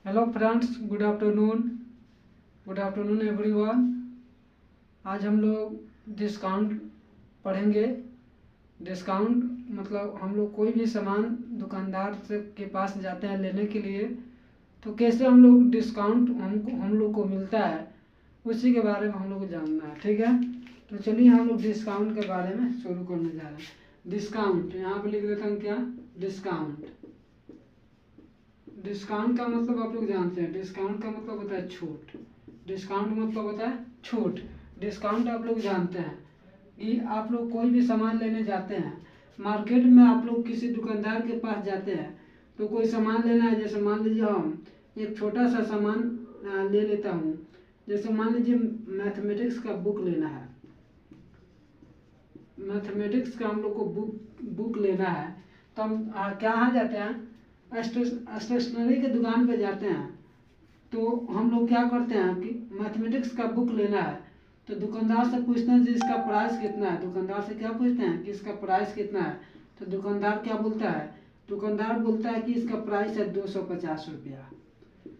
Hello friends, good afternoon everyone. आज हम लोग डिस्काउंट पढ़ेंगे। डिस्काउंट मतलब हम लोग कोई भी सामान दुकानदार से के पास जाते हैं लेने के लिए, तो कैसे हम लोग डिस्काउंट हम लोग को मिलता है, उसी के बारे में हम लोग को जानना है। ठीक है, तो चलिए हम लोग डिस्काउंट के बारे में शुरू करने जा रहे हैं। डिस्काउंट यहाँ पे लिख देता हूँ, क्या डिस्काउंट। डिस्काउंट का मतलब आप लोग जानते हैं, डिस्काउंट का मतलब होता है छूट। डिस्काउंट मतलब होता है छूट। डिस्काउंट आप लोग जानते हैं कि आप लोग कोई भी सामान लेने जाते हैं मार्केट में, आप लोग किसी दुकानदार के पास जाते हैं तो कोई सामान लेना है। जैसे मान लीजिए हम एक छोटा सा सामान ले लेता हूँ, जैसे मान लीजिए मैथमेटिक्स का बुक लेना है। मैथमेटिक्स का हम लोग को बुक लेना है, तो हम कहाँ जाते हैं, स्टेशनरी के दुकान पे जाते हैं। तो हम लोग क्या करते हैं कि मैथमेटिक्स का बुक लेना है तो दुकानदार से पूछते हैं जी इसका प्राइस कितना है। दुकानदार से क्या पूछते हैं कि इसका प्राइस कितना है, तो दुकानदार क्या बोलता है, दुकानदार बोलता है कि इसका प्राइस है 250 रुपया।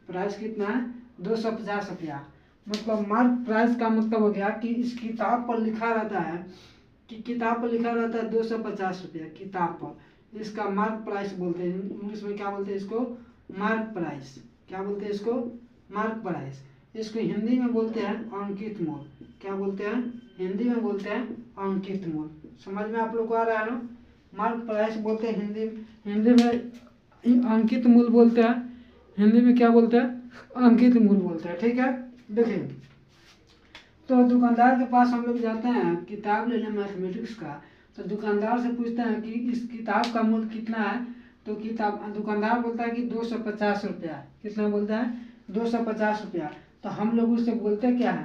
प्राइस कितना है, 250 रुपया। मतलब मार्क प्राइस का मतलब हो गया कि इस किताब पर लिखा रहता है कि किताब पर लिखा रहता है 250 रुपया किताब पर, इसका मार्क प्राइस बोलते हैं। इंग्लिश में क्या बोलते हैं इसको, मार्क प्राइस। क्या बोलते हैं इसको, मार्क प्राइस। इसको हिंदी में बोलते हैं अंकित मूल। क्या बोलते हैं, हिंदी में बोलते हैं अंकित मूल। समझ में आप लोग को आ रहा है ना। मार्क प्राइस बोलते हैं हिंदी में अंकित मूल बोलते हैं, हिंदी में क्या बोलते हैं, अंकित मूल बोलते हैं। ठीक है, देखिए तो दुकानदार के पास हम लोग जाते हैं किताब लेने मैथमेटिक्स का, तो दुकानदार से पूछते हैं कि इस किताब का मूल्य कितना है। तो दुकानदार बोलता है कि 250 रुपया। कितना बोलता है, 250 रुपया। तो हम लोग उससे बोलते क्या है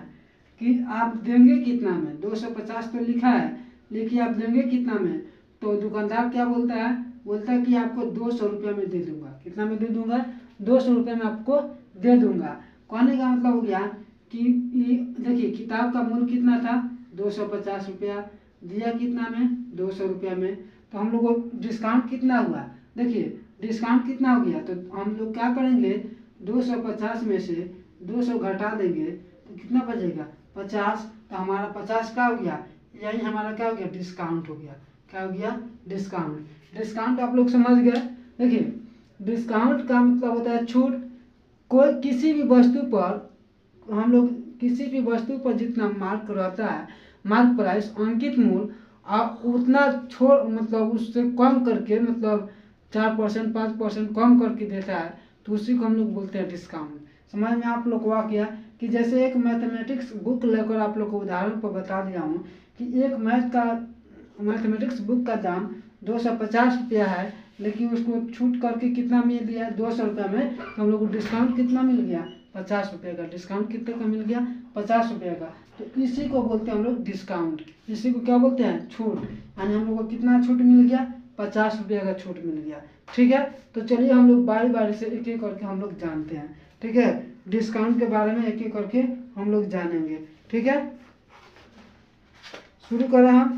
कि आप देंगे कितना में, 250 तो लिखा है लेकिन आप देंगे कितना में। तो दुकानदार क्या बोलता है, बोलता है कि आपको 200 रुपया में दे दूंगा। कितना में दे दूंगा, 200 रुपये में आपको दे दूंगा। कहने का मतलब हो गया कि देखिए किताब का मूल्य कितना था, 250 रुपया, दिया कितना में, 200 रुपया में। तो हम लोग को डिस्काउंट कितना हुआ, देखिए डिस्काउंट कितना हो गया। तो हम लोग क्या करेंगे, 250 में से 200 घटा देंगे तो कितना बचेगा, 50। तो हमारा 50 क्या हो गया, यही हमारा क्या हो गया, डिस्काउंट हो गया। क्या हो गया, डिस्काउंट। डिस्काउंट आप लोग समझ गए। देखिए डिस्काउंट का मतलब होता है छूट। कोई किसी भी वस्तु पर हम लोग किसी भी वस्तु पर जितना मार्क रहता है, मार्क प्राइस अंकित मूल्य, उतना छोड़ मतलब उससे कम करके, मतलब 4% 5% कम करके देता है, तो उसी को हम लोग बोलते हैं डिस्काउंट। समझ में आप लोग को आ गया कि जैसे एक मैथमेटिक्स बुक लेकर आप लोग को उदाहरण पर बता दिया हूँ कि एक मैथमेटिक्स बुक का दाम 250 रुपया है, लेकिन उसको छूट करके कितना मिल गया, 200 रुपया में। तो हम लोग को डिस्काउंट कितना मिल गया, 50 रुपये का। डिस्काउंट कितने का मिल गया, 50 रुपये का। तो इसी को बोलते हैं हम लोग डिस्काउंट। इसी को क्या बोलते हैं, छूट। यानी हम लोग को कितना छूट मिल गया, 50 रुपये का छूट मिल गया। ठीक है, तो चलिए हम लोग बारी बारी से एक एक करके हम लोग जानते हैं। ठीक है, डिस्काउंट के बारे में एक एक करके हम लोग जानेंगे। ठीक है, शुरू करें हम।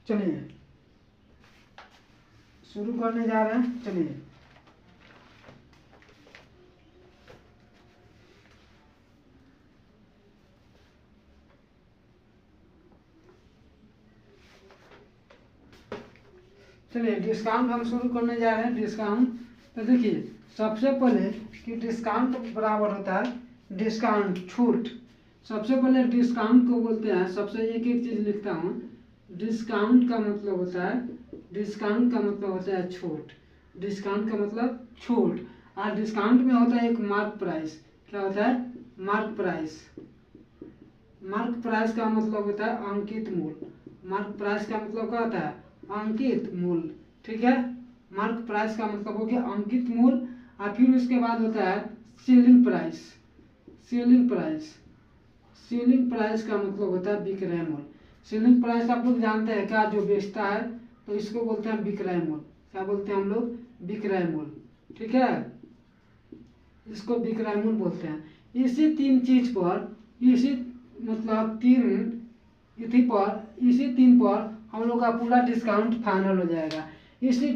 चलिए शुरू करने जा रहे हैं। चलिए डिस्काउंट हम शुरू करने जा रहे हैं। डिस्काउंट, तो देखिए सबसे पहले कि डिस्काउंट बराबर होता है डिस्काउंट छूट। सबसे पहले डिस्काउंट को बोलते हैं, सबसे एक एक चीज लिखता हूँ। डिस्काउंट का मतलब होता है, डिस्काउंट का मतलब होता है छूट। डिस्काउंट का मतलब छूट। और डिस्काउंट में होता है एक मार्क प्राइस। क्या होता है, मार्क प्राइस। मार्क प्राइस का मतलब होता है अंकित मूल्य। मार्क प्राइस का मतलब क्या होता है, अंकित मूल्य। ठीक है, मार्क प्राइस का मतलब हो गया अंकित मूल्य। और फिर उसके बाद होता है selling price. Selling price, selling price का मतलब होता है विक्रय मूल्य। सेलिंग प्राइस आप लोग जानते हैं क्या, जो बेचता है, तो इसको बोलते हैं विक्रय मूल्य। क्या बोलते हैं हम लोग, विक्रय मूल्य। ठीक है, इसको विक्रय मूल्य बोलते हैं। इसी तीन चीज पर, इसी मतलब इसी तीन पर हम लोग का पूरा डिस्काउंट फाइनल हो जाएगा। इसी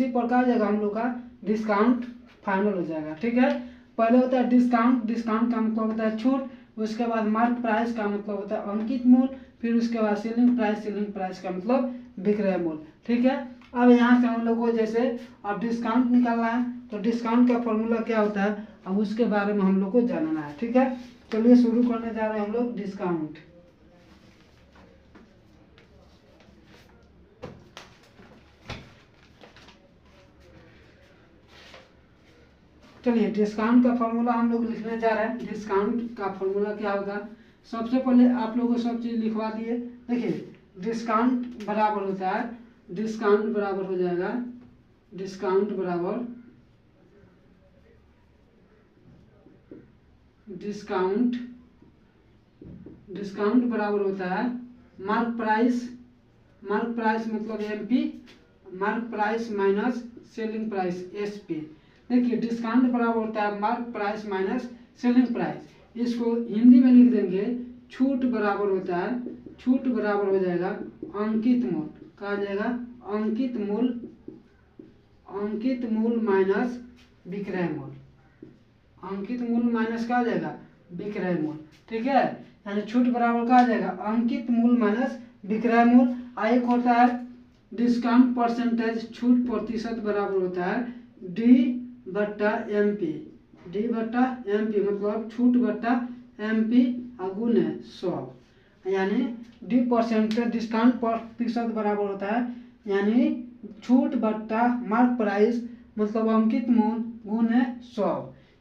पर क्या हो जाएगा हम लोग का डिस्काउंट फाइनल हो जाएगा। ठीक है, पहले होता है डिस्काउंट, डिस्काउंट का मतलब होता है छूट, उसके बाद मार्क प्राइस का मतलब होता है अंकित मूल्य, फिर उसके बाद सेलिंग प्राइस, सेलिंग प्राइस का मतलब विक्रय मूल्य। ठीक है, अब यहाँ से हम लोग को जैसे अब डिस्काउंट निकालना है तो डिस्काउंट का फॉर्मूला क्या होता है अब उसके बारे में हम लोग को जानना है। ठीक है, चलिए शुरू करने जा रहे हैं हम लोग डिस्काउंट। चलिए डिस्काउंट का फॉर्मूला हम लोग लिखने जा रहे हैं। डिस्काउंट का फॉर्मूला क्या होगा, सबसे पहले आप लोगों को सब चीज़ लिखवा दिए। देखिए डिस्काउंट बराबर होता है, डिस्काउंट बराबर हो जाएगा, डिस्काउंट बराबर डिस्काउंट, डिस्काउंट बराबर होता है मार्क प्राइस, मार्क प्राइस मतलब MP, mark price minus selling price SP. देखिए डिस्काउंट बराबर होता है mark price minus selling price. इसको हिंदी में लिख देंगे छूट बराबर होता है, छूट बराबर हो जाएगा अंकित मूल्य, कहा जाएगा अंकित मूल्य, अंकित मूल्य माइनस विक्रय मूल्य, अंकित मूल्य माइनस कहा जाएगा विक्रय मूल्य। ठीक है, यानी छूट बराबर कहा जाएगा अंकित मूल्य माइनस विक्रय मूल्य। एक होता है डिस्काउंट परसेंटेज, छूट प्रतिशत बराबर होता है डी बट्टा एम पी, डी बट्टा एम पी मतलब छूट बट्टा एम पी गुण 100, यानी डी परसेंटेज डिस्काउंट प्रतिशत बराबर होता है यानी छूट बट्टा मार्क प्राइस मतलब अंकित मूल्य गुण 100।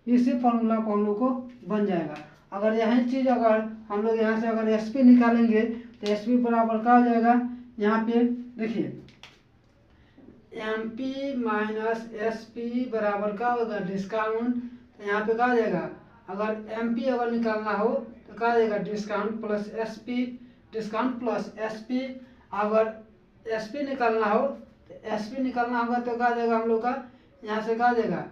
इसी फॉर्मूला को हम लोग को बन जाएगा। अगर यही चीज़ अगर हम लोग यहाँ से अगर एस पी निकालेंगे तो एस पी बराबर क्या हो जाएगा, यहाँ पे देखिए M P minus S P बराबर क्या होगा डिस्काउंट, तो यहाँ पे क्या आ जाएगा अगर एम पी अगर निकालना हो तो क्या आ जाएगा discount plus S P, discount plus S P. अगर एस पी निकालना हो तो एस पी निकालना होगा तो क्या आ जाएगा हम लोग का यहाँ से क्या आ जाएगा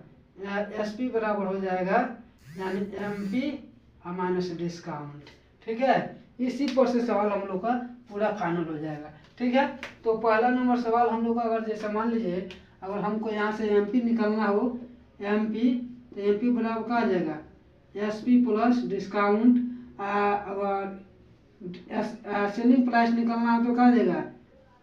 एस पी बराबर हो जाएगा यानी एम पी माइनस डिस्काउंट। ठीक है, इसी पर से सवाल हम लोग का पूरा फाइनल हो जाएगा। ठीक है, तो पहला नंबर सवाल हम लोग का अगर जैसे मान लीजिए अगर हमको यहाँ से एम पी निकालना हो, एम पी तो एम पी बराबर क्या आ जाएगा एस पी प्लस डिस्काउंट, अगर सेलिंग प्राइस निकालना हो तो क्या आ जाएगा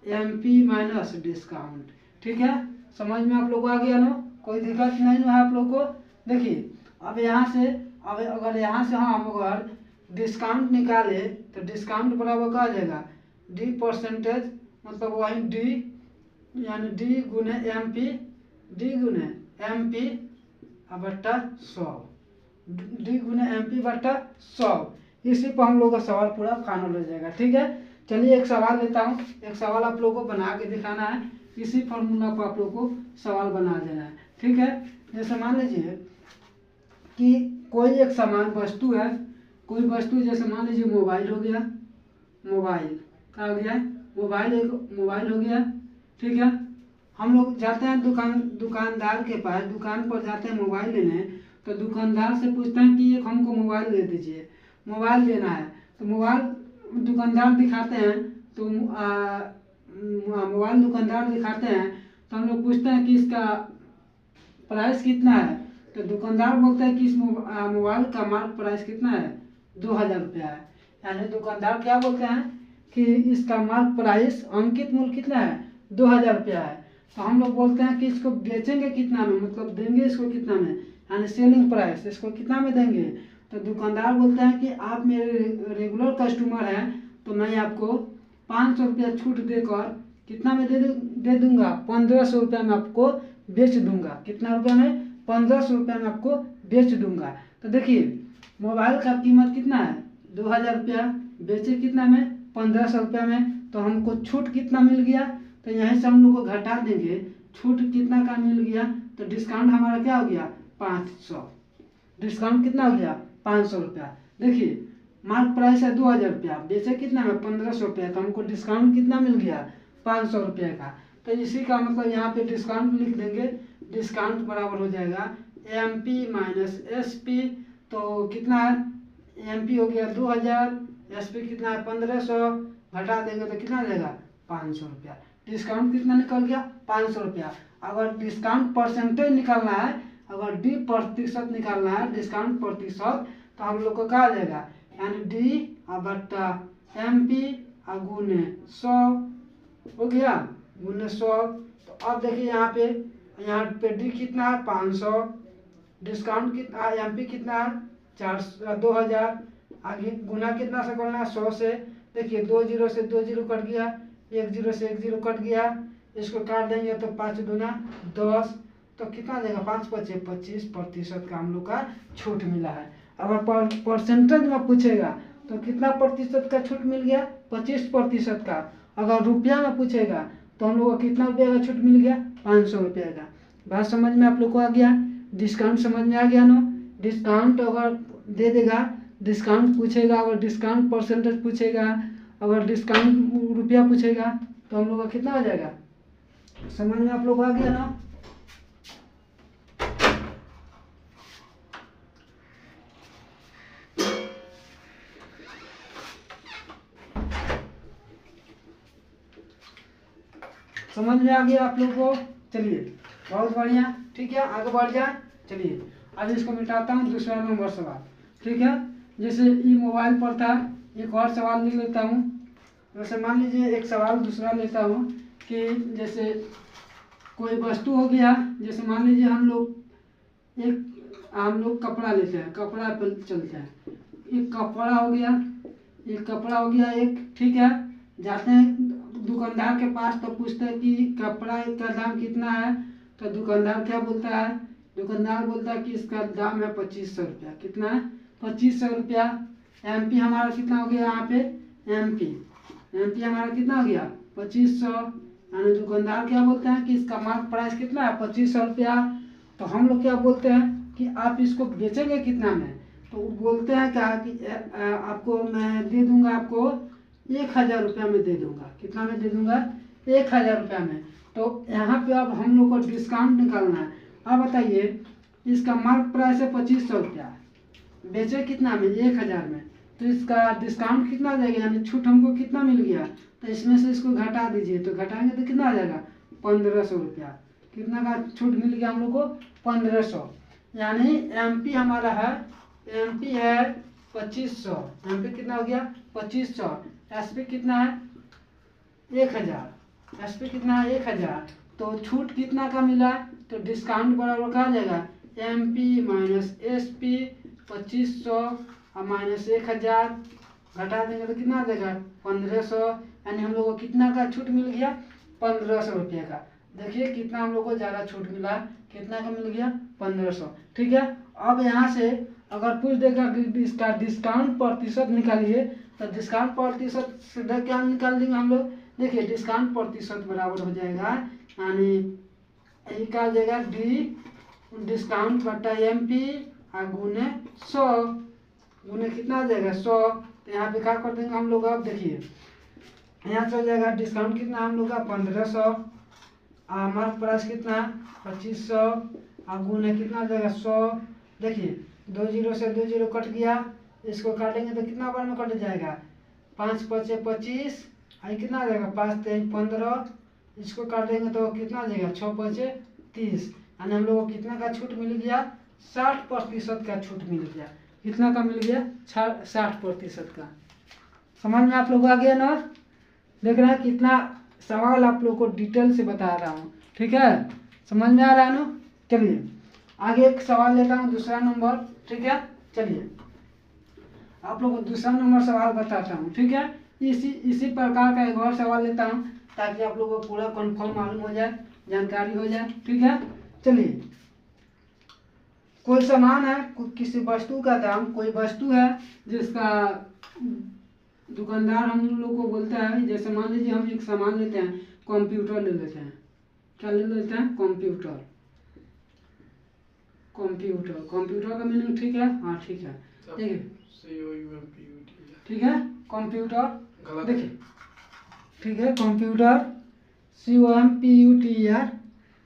एम पी माइनस डिस्काउंट। ठीक है, समझ में आप लोग को आ गया ना, कोई दिक्कत नहीं है आप लोग को। देखिए अब यहाँ से अब अगर यहाँ से हम अगर डिस्काउंट निकाले तो डिस्काउंट बराबर क्या आ जाएगा डी परसेंटेज मतलब वही डी यानी डी गुने एम पी, डी गुने एम पी बट्टा 100, डी गुने एम पी बट्टा 100। इसी पर हम लोग का सवाल पूरा फाइनल हो जाएगा। ठीक है, चलिए एक सवाल लेता हूँ, एक सवाल आप लोगों को बना के दिखाना है, इसी फॉर्मूला पर आप लोग को सवाल बना देना है। ठीक है, जैसे मान लीजिए कि कोई एक सामान वस्तु है, कोई वस्तु जैसे मान लीजिए मोबाइल हो गया, मोबाइल क्या हो गया मोबाइल, एक मोबाइल हो गया। ठीक है, हम लोग जाते हैं दुकानदार के पास, दुकान पर जाते हैं मोबाइल लेने, तो दुकानदार से पूछते हैं कि एक हमको मोबाइल दे दीजिए, मोबाइल लेना है। तो मोबाइल दुकानदार दिखाते हैं तो मोबाइल दुकानदार दिखाते हैं तो हम लोग पूछते हैं कि इसका प्राइस कितना है, तो दुकानदार बोलता है कि इस मोबाइल का मार्क प्राइस कितना है 2000 रुपया है। यानी दुकानदार क्या बोलते हैं कि इसका मार्क प्राइस अंकित मूल्य कितना है 2000 रुपया है। तो हम लोग बोलते हैं कि इसको बेचेंगे कितना में, मतलब देंगे इसको कितना में, यानी सेलिंग प्राइस इसको कितना में देंगे। तो दुकानदार बोलता है कि आप मेरे रेगुलर कस्टमर हैं तो मैं आपको 500 रुपया छूट देकर कितना में दे दूंगा 1500 रुपया में आपको बेच दूंगा। कितना रुपया में 1500 रुपया में आपको बेच दूंगा। तो देखिए मोबाइल का कीमत कितना है 2000 रुपया, बेचे कितना में 1500 रुपया में, तो हमको छूट कितना मिल गया, तो यहीं से हम लोग को घटा देंगे छूट कितना का मिल गया, तो डिस्काउंट हमारा क्या हो गया 500, डिस्काउंट कितना हो गया 500 रुपया। देखिए मार्क प्राइस है 2000 रुपया, बेचे कितना में 1500 रुपया, तो हमको डिस्काउंट कितना मिल गया 500 रुपये का। तो इसी का मतलब यहाँ पे डिस्काउंट लिख देंगे, डिस्काउंट बराबर हो जाएगा M P minus S P. तो कितना है एम पी हो गया 2000, एस पी कितना है 1500, घटा देंगे तो कितना देगा 500 रुपया। डिस्काउंट कितना निकल गया 500 रुपया। अगर डिस्काउंट परसेंटेज निकालना है, अगर डी प्रतिशत निकालना है, डिस्काउंट प्रतिशत, तो हम लोग को क्या आ जाएगा, यानी डी बट्टा MP गुने 100 हो गया, गुने 100। तो अब देखिए यहाँ पे डी कितना है 500, डिस्काउंट कितना, MP कितना है 2000, आगे गुना कितना से करना है 100 से। देखिए 2 जीरो से 2 जीरो कट गया, 1 जीरो से 1 जीरो कट गया, इसको काट देंगे तो 5 दूना 10, तो कितना देगा 5 पचे 25% का हम लोग का छूट मिला है। अगर परसेंटेज में पूछेगा तो कितना प्रतिशत का छूट मिल गया, 25% का। अगर रुपया में पूछेगा तो हम लोग को कितना रुपये का छूट मिल गया, 500 रुपये का। बात समझ में आप लोग को आ गया, डिस्काउंट समझ में आ गया ना। डिस्काउंट अगर दे देगा, डिस्काउंट पूछेगा, अगर डिस्काउंट परसेंटेज पूछेगा, अगर डिस्काउंट रुपया पूछेगा, तो हम लोग का कितना हो जाएगा, समझ में आप लोग को आ गया ना। समझ में आ गया आप लोग को, चलिए बहुत बढ़िया, ठीक है आगे बढ़ जाए। चलिए आज इसको मिटाता हूँ, दूसरा नंबर सवाल, ठीक है। जैसे ये मोबाइल पर था, एक और सवाल लिख लेता हूँ। जैसे मान लीजिए एक सवाल दूसरा लेता हूँ कि जैसे कोई वस्तु हो गया, जैसे मान लीजिए हम लोग कपड़ा लेते हैं, कपड़ा पर चलते हैं, एक कपड़ा हो गया, एक, ठीक है। जाते हैं दुकानदार के पास, तो पूछते हैं कि कपड़ा का दाम कितना है, तो दुकानदार क्या बोलता है, दुकानदार बोलता है कि इसका दाम है 2500 रुपया। कितना है, 2500 रुपया। MP हमारा कितना हो गया, यहाँ पे MP हमारा कितना हो गया 2500, यानी दुकानदार क्या बोलते हैं कि इसका मार्क प्राइस कितना है 2500 रुपया। तो हम लोग क्या बोलते हैं कि आप इसको बेचेंगे कितना में, तो बोलते हैं क्या कि आपको मैं दे दूंगा, आपको 1000 रुपया में दे दूंगा। कितना में दे दूंगा, 1000 रुपया में। तो यहाँ पे अब हम लोग को डिस्काउंट निकालना है। अब बताइए इसका मार्क प्राइस है 2500 रुपया, बेचे कितना में 1000 में, तो इसका डिस्काउंट कितना आ जाएगा, यानी छूट हमको कितना मिल गया, तो इसमें से इसको घटा दीजिए, तो घटाएंगे तो कितना आ जाएगा 1500 रुपया। कितना का छूट मिल गया हम लोग को 1500, यानी MP हमारा है, MP है 2500, MP कितना हो गया 2500, SP कितना है 1000, SP कितना है 1000। तो छूट कितना का मिला, तो डिस्काउंट बराबर का आ जाएगा MP माइनस SP 2500 और माइनस 1000, घटा देंगे तो कितना आ जाएगा 1500, यानी हम लोग को कितना का छूट मिल गया 1500 रुपये का। देखिए कितना हम लोग को ज़्यादा छूट मिला, कितना का मिल गया 1500, ठीक है। अब यहाँ से अगर पूछ देगा कि इसका डिस्काउंट प्रतिशत निकालिए, तो डिस्काउंट प्रतिशत सीधा क्या निकाल देंगे हम लोग, देखिए डिस्काउंट प्रतिशत बराबर हो जाएगा, यानी ये क्या आ जाएगा डी डिस्काउंट बटा MP गुने 100, गुने कितना आ जाएगा 100। तो यहाँ पे क्या कर देंगे हम लोग, अब देखिए यहाँ चल जाएगा डिस्काउंट कितना हम लोग का 1500, मार्क प्राइस कितना 2500, गुने कितना आ जाएगा 100। देखिए 2 जीरो से 2 जीरो कट गया, इसको काटेंगे तो कितना बार में कट जाएगा 5 पचे 25, कितना आ जाएगा 5 3 15, इसको काट देंगे तो कितना आ जाएगा 6 पचे 30, यानी हम लोग को कितना का छूट मिल गया 60% का छूट मिल गया। कितना का मिल गया 60% का। समझ में आप लोग आ गया ना, देख रहे हैं कितना सवाल आप लोग को डिटेल से बता रहा हूँ, ठीक है समझ में आ रहा है ना। चलिए आगे एक सवाल लेता हूँ, दूसरा नंबर, ठीक है। चलिए आप लोग को दूसरा नंबर सवाल बताता हूँ, ठीक है। इसी प्रकार का एक और सवाल लेता हूँ ताकि आप लोगों को पूरा कंफर्म मालूम हो जाए, जानकारी हो जाए, ठीक है। चलिए कोई सामान है, किसी वस्तु का दाम, कोई वस्तु है जिसका दुकानदार हम लोग को बोलता है, जैसे मान लीजिए हम एक सामान लेते हैं, कंप्यूटर ले लेते हैं, क्या ले लेते हैं कंप्यूटर का मीनिंग ठीक है, हाँ ठीक है, ठीक है कंप्यूटर, देखिए ठीक है कंप्यूटर COMPUTER,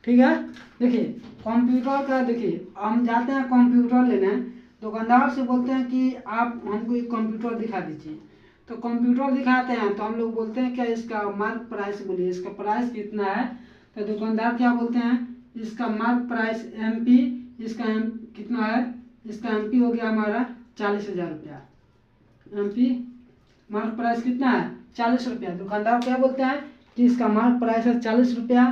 ठीक है। देखिए कंप्यूटर का, देखिए हम जाते हैं कंप्यूटर लेने, दुकानदार से बोलते हैं कि आप हमको एक कंप्यूटर दिखा दीजिए, तो कंप्यूटर दिखाते हैं, तो हम लोग बोलते हैं क्या इसका मार्क प्राइस बोलिए, इसका प्राइस कितना है, तो दुकानदार क्या बोलते हैं इसका मार्क प्राइस MP इसका कितना है, इसका एमपी हो गया हमारा 40,000 रुपया। एमपी मार्क प्राइस कितना है 40 रुपया। दुकानदार क्या बोलते हैं कि इसका मार्क प्राइस है 40 रुपया,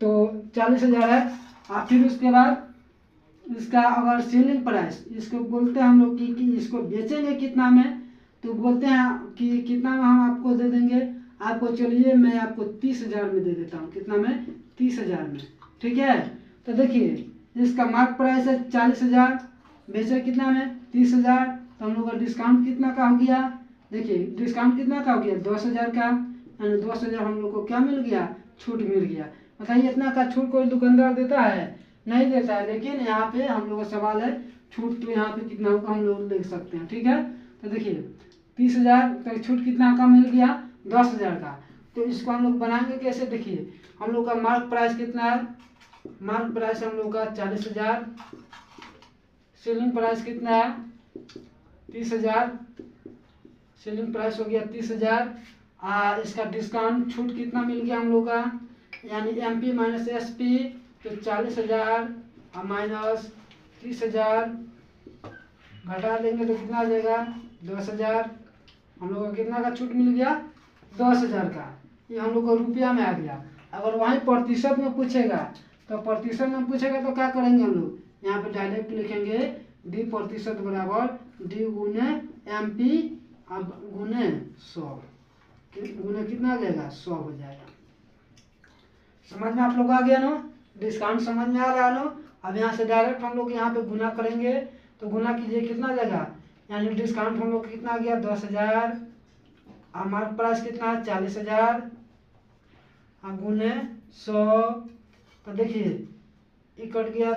तो 40,000 है। फिर उसके बाद इसका अगर सेलिंग प्राइस, इसको बोलते हैं हम लोग कि इसको बेचेंगे कितना में, तो बोलते हैं कि कितना में हम आपको दे देंगे। आपको चलिए मैं आपको 30,000 में दे देता हूँ। कितना में 30,000 में, ठीक है। तो देखिए इसका मार्क प्राइस है 40,000, बेचे कितना में 30,000, तो हम लोग का डिस्काउंट कितना का हो गया। देखिए डिस्काउंट कितना का हो गया 10,000 का, यानी 10,000 हम लोग को क्या मिल गया, छूट मिल गया। बताइए इतना का छूट कोई दुकानदार देता है, नहीं देता है। लेकिन यहाँ पे हम लोग का सवाल है छूट, तो यहाँ पे कितना होगा हम लोग देख सकते हैं, ठीक है। तो देखिए 30,000 का छूट कितना का मिल गया 10,000 का। तो इसको हम लोग बनाएंगे कैसे, देखिए हम लोग का मार्क प्राइस कितना है, मार्क प्राइस हम लोग का 40,000, सेलिंग प्राइस कितना है 30,000, सेलिंग प्राइस हो गया 30,000। इसका डिस्काउंट छूट कितना मिल गया हम लोग का, यानी एमपी माइनस एसपी, तो 40,000 माइनस 30,000 घटा देंगे तो कितना आ जाएगा 10,000। हम लोग का कितना का छूट मिल गया 10,000 का। ये हम लोग को रुपया में आ गया। अगर वहीं प्रतिशत में पूछेगा, तो प्रतिशत में पूछेगा तो क्या करेंगे हम लोग, यहाँ पे डायरेक्ट लिखेंगे डी प्रतिशत बराबर डी गुने एम पी गुने 100, गुने कितना आ जाएगा 100 हो जाएगा। समझ में आप लोग आ गया ना, डिस्काउंट समझ में आ रहा है ना। अब यहाँ से डायरेक्ट हम लोग यहाँ पे गुना करेंगे, तो गुना कीजिए कितना आ जाएगा, यानी डिस्काउंट हम लोग कितना आ गया 10,000, और मार्क प्राइस कितना है 40,000, गुने 100। तो देखिए ये कट गया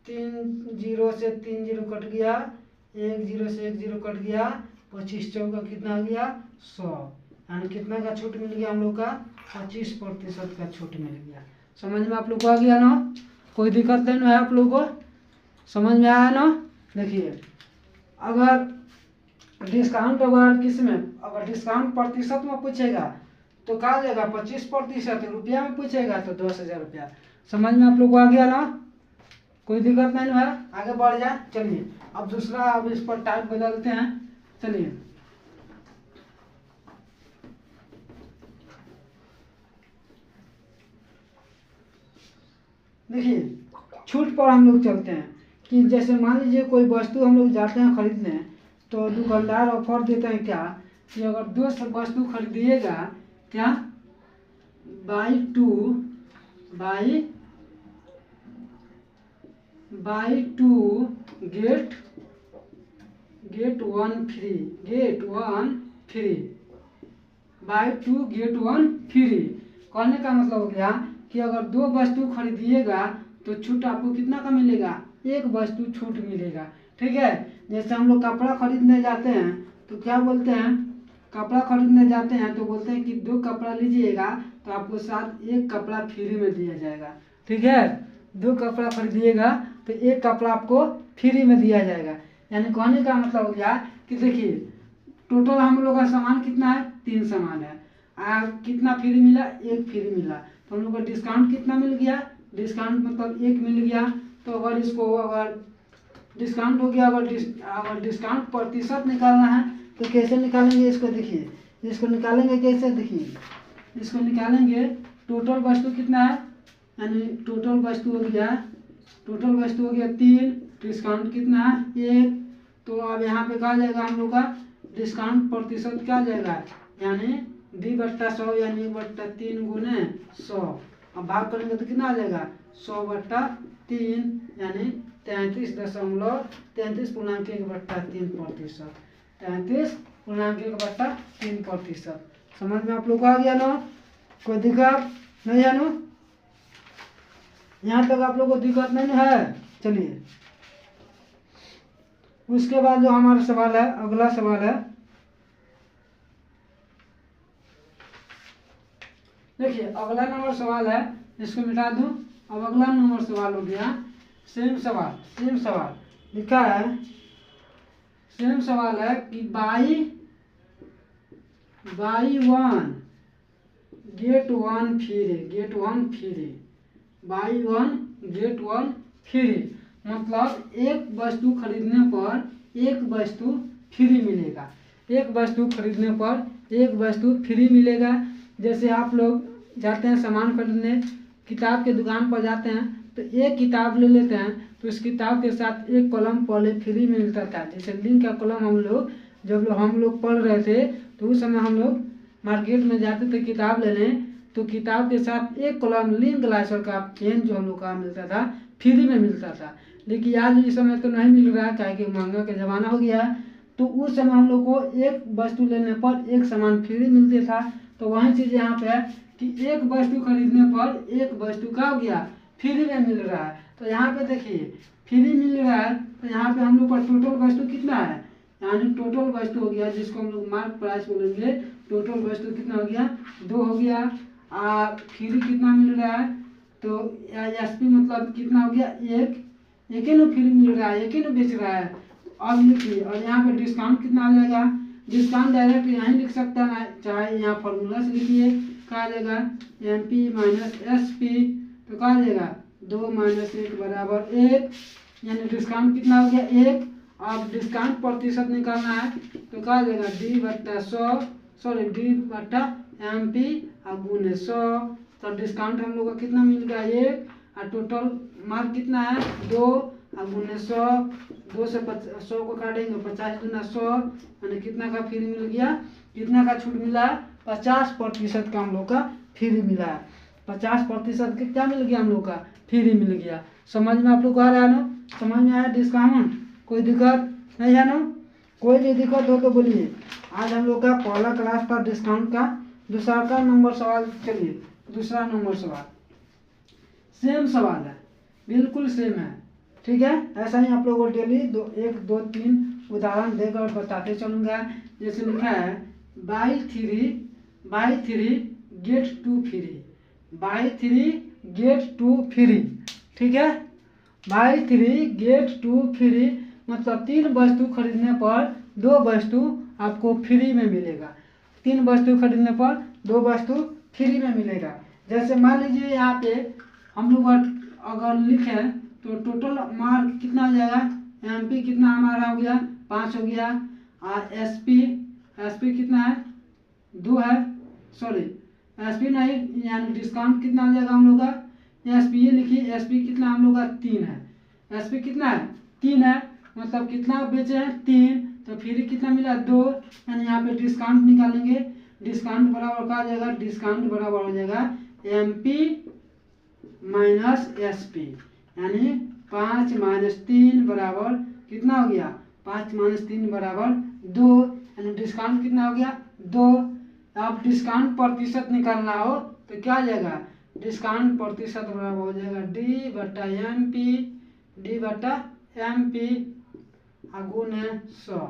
3 जीरो से 3 जीरो कट गया, 1 जीरो से 1 जीरो कट गया, 25 चौका कितना आ गया 100, यानी कितना का छूट मिल गया हम लोग का 25% का छूट मिल गया। समझ में आप लोग को आ गया ना, कोई दिक्कत नहीं है आप लोग को, समझ में आया ना। देखिए अगर डिस्काउंट अगर किस में, अगर डिस्काउंट प्रतिशत में पूछेगा तो क्या आ जाएगा 25%, रुपया में पूछेगा तो 10,000 रुपया। समझ में आप लोग को आ गया ना, कोई दिक्कत नहीं है, आगे बढ़ जाए। चलिए अब दूसरा, अब इस पर टाइप बदलते हैं। चलिए देखिए छूट पर हम लोग चलते हैं कि जैसे मान लीजिए कोई वस्तु हम लोग जाते हैं खरीदने, तो दुकानदार ऑफर देते हैं क्या कि अगर 2 वस्तु खरीदिएगा क्या buy 2 get 1 free, buy 2 get 1 free. कहने का मतलब हो गया कि अगर 2 वस्तु खरीदिएगा तो छूट आपको कितना का मिलेगा, 1 वस्तु छूट मिलेगा, ठीक है। जैसे हम लोग कपड़ा खरीदने जाते हैं तो क्या बोलते हैं, कपड़ा खरीदने जाते हैं तो बोलते हैं कि 2 कपड़ा लीजिएगा तो आपको साथ 1 कपड़ा फ्री में दिया जाएगा, ठीक है। 2 कपड़ा खरीदिएगा तो 1 कपड़ा आपको फ्री में दिया जाएगा। यानी कहने का मतलब हो गया कि देखिए टोटल हम लोग का सामान कितना है 3 सामान है, कितना फ्री मिला 1 फ्री मिला, तो हम लोग का डिस्काउंट कितना मिल गया, डिस्काउंट मतलब 1 मिल गया। तो अगर इसको अगर डिस्काउंट हो गया, अगर डिस्काउंट प्रतिशत निकालना है तो कैसे निकालेंगे इसको, देखिए इसको निकालेंगे कैसे, देखिए इसको निकालेंगे टोटल वस्तु कितना है, यानी टोटल वस्तु हो गया 3, डिस्काउंट कितना है 1, तो अब यहाँ पे क्या जाएगा हम लोग का डिस्काउंट प्रतिशत क्या जाएगा, यानी D/100 यानी 1/3 गुने 100। अब भाग करेंगे तो कितना आ जाएगा 100/3 यानी 33.1/3%, 33.1/3%। समझ में आप लोग को आ गया ना, कोई दिक्कत नहीं है ना, यहाँ तक आप लोग को दिक्कत नहीं है। चलिए उसके बाद जो हमारा सवाल है, अगला सवाल है, देखिए अगला नंबर सवाल है, इसको मिटा दूं। अब अगला नंबर सवाल हो गया सेम सवाल लिखा है, सेम सवाल है कि buy 1 get 1 free, buy 1 get 1 free, मतलब एक वस्तु खरीदने पर एक वस्तु फ्री मिलेगा। एक वस्तु खरीदने पर एक वस्तु फ्री मिलेगा। जैसे आप लोग जाते हैं सामान खरीदने, किताब के दुकान पर जाते हैं तो एक किताब ले लेते हैं तो उस किताब के साथ एक कलम पहले फ्री में मिलता था। जैसे लिंक का कलम हम लोग पढ़ रहे थे तो उस समय हम लोग मार्केट में जाते थे किताब लेने, तो किताब के साथ एक कलम लिंक ग्लासर का पेन जो हम लोग का मिलता था फ्री में मिलता था। लेकिन आज इस समय तो नहीं मिल रहा है, क्या कि महंगा का ज़माना हो गया। तो उस समय हम लोग को एक वस्तु लेने पर एक सामान फ्री मिलते था। तो वही चीज़ यहाँ पे है कि एक वस्तु खरीदने पर एक वस्तु का हो गया फ्री में मिल रहा है। तो यहाँ पे देखिए फ्री मिल रहा है, तो यहाँ पे हम लोग का टोटल वस्तु कितना है, यानी टोटल वस्तु हो गया जिसको हम लोग मार्क प्राइस बोलेंगे। टोटल वस्तु कितना हो गया, 2 हो गया। फ्री कितना मिल रहा है, तो एसपी मतलब कितना हो गया, एक ही ना फ्री मिल रहा है, एक ही ना बेच रहा है। अब लिखिए, और यहाँ पे डिस्काउंट कितना आ जाएगा, डिस्काउंट डायरेक्ट यहीं लिख सकता है, चाहे यहाँ फॉर्मूला से लिखिए। कहा जाएगा MP माइनस SP, तो कहा जाएगा 2 माइनस 1 बराबर 1, यानी डिस्काउंट कितना हो गया 1। अब डिस्काउंट प्रतिशत निकालना है तो कहा जाएगा D/MP गुने 100। तो डिस्काउंट हम लोग का कितना मिल गया 1, और टोटल मार्क कितना है 2 गुने 100। 2 से 100 को काटेंगे, 50 गुना 100, यानी कितना का फ्री मिल गया, कितना का छूट मिला, 50% का हम लोग का फ्री मिला है। 50% का क्या मिल गया, हम लोग का फ्री मिल गया। समझ में आप लोग को आ रहा है ना, समझ में आया डिस्काउंट, कोई दिक्कत नहीं है ना, कोई भी दिक्कत हो तो बोलिए। आज हम लोग का पहला क्लास था डिस्काउंट का। दूसरा नंबर सवाल, चलिए दूसरा नंबर सवाल सेम सवाल है, बिल्कुल सेम है, ठीक है। ऐसा ही आप लोगों को डेली 1 2 3 उदाहरण देकर बताते चलूँगा। जैसे लिखा है buy 3 get 2 free, buy 3 get 2 free, ठीक है। बाई 3 गेट 2 फ्री मतलब 3 वस्तु खरीदने पर 2 वस्तु आपको फ्री में मिलेगा। 3 वस्तु खरीदने पर 2 वस्तु फ्री में मिलेगा। जैसे मान लीजिए यहाँ पे हम लोग अगर लिखे तो टोटल मार्क कितना आ जाएगा, MP कितना हमारा हो गया 5 हो गया, और SP कितना है 2 है, सॉरी SP नहीं, यानी डिस्काउंट कितना आ जाएगा हम लोग का, SP ये लिखिए, SP कितना हम लोग का 3 है, SP कितना है 3 है, मतलब कितना बेचे हैं 3, तो फ्री कितना मिला 2, यानी यहाँ पे डिस्काउंट निकालेंगे। डिस्काउंट बराबर क्या आ जाएगा, डिस्काउंट बराबर हो जाएगा MP माइनस SP, यानी 5 माइनस 3 बराबर कितना हो गया, 5 माइनस 3 बराबर 2, यानी डिस्काउंट कितना हो गया 2। अब डिस्काउंट प्रतिशत निकालना हो तो क्या आ जाएगा, डिस्काउंट प्रतिशत बराबर हो जाएगा D/MP गुने 100,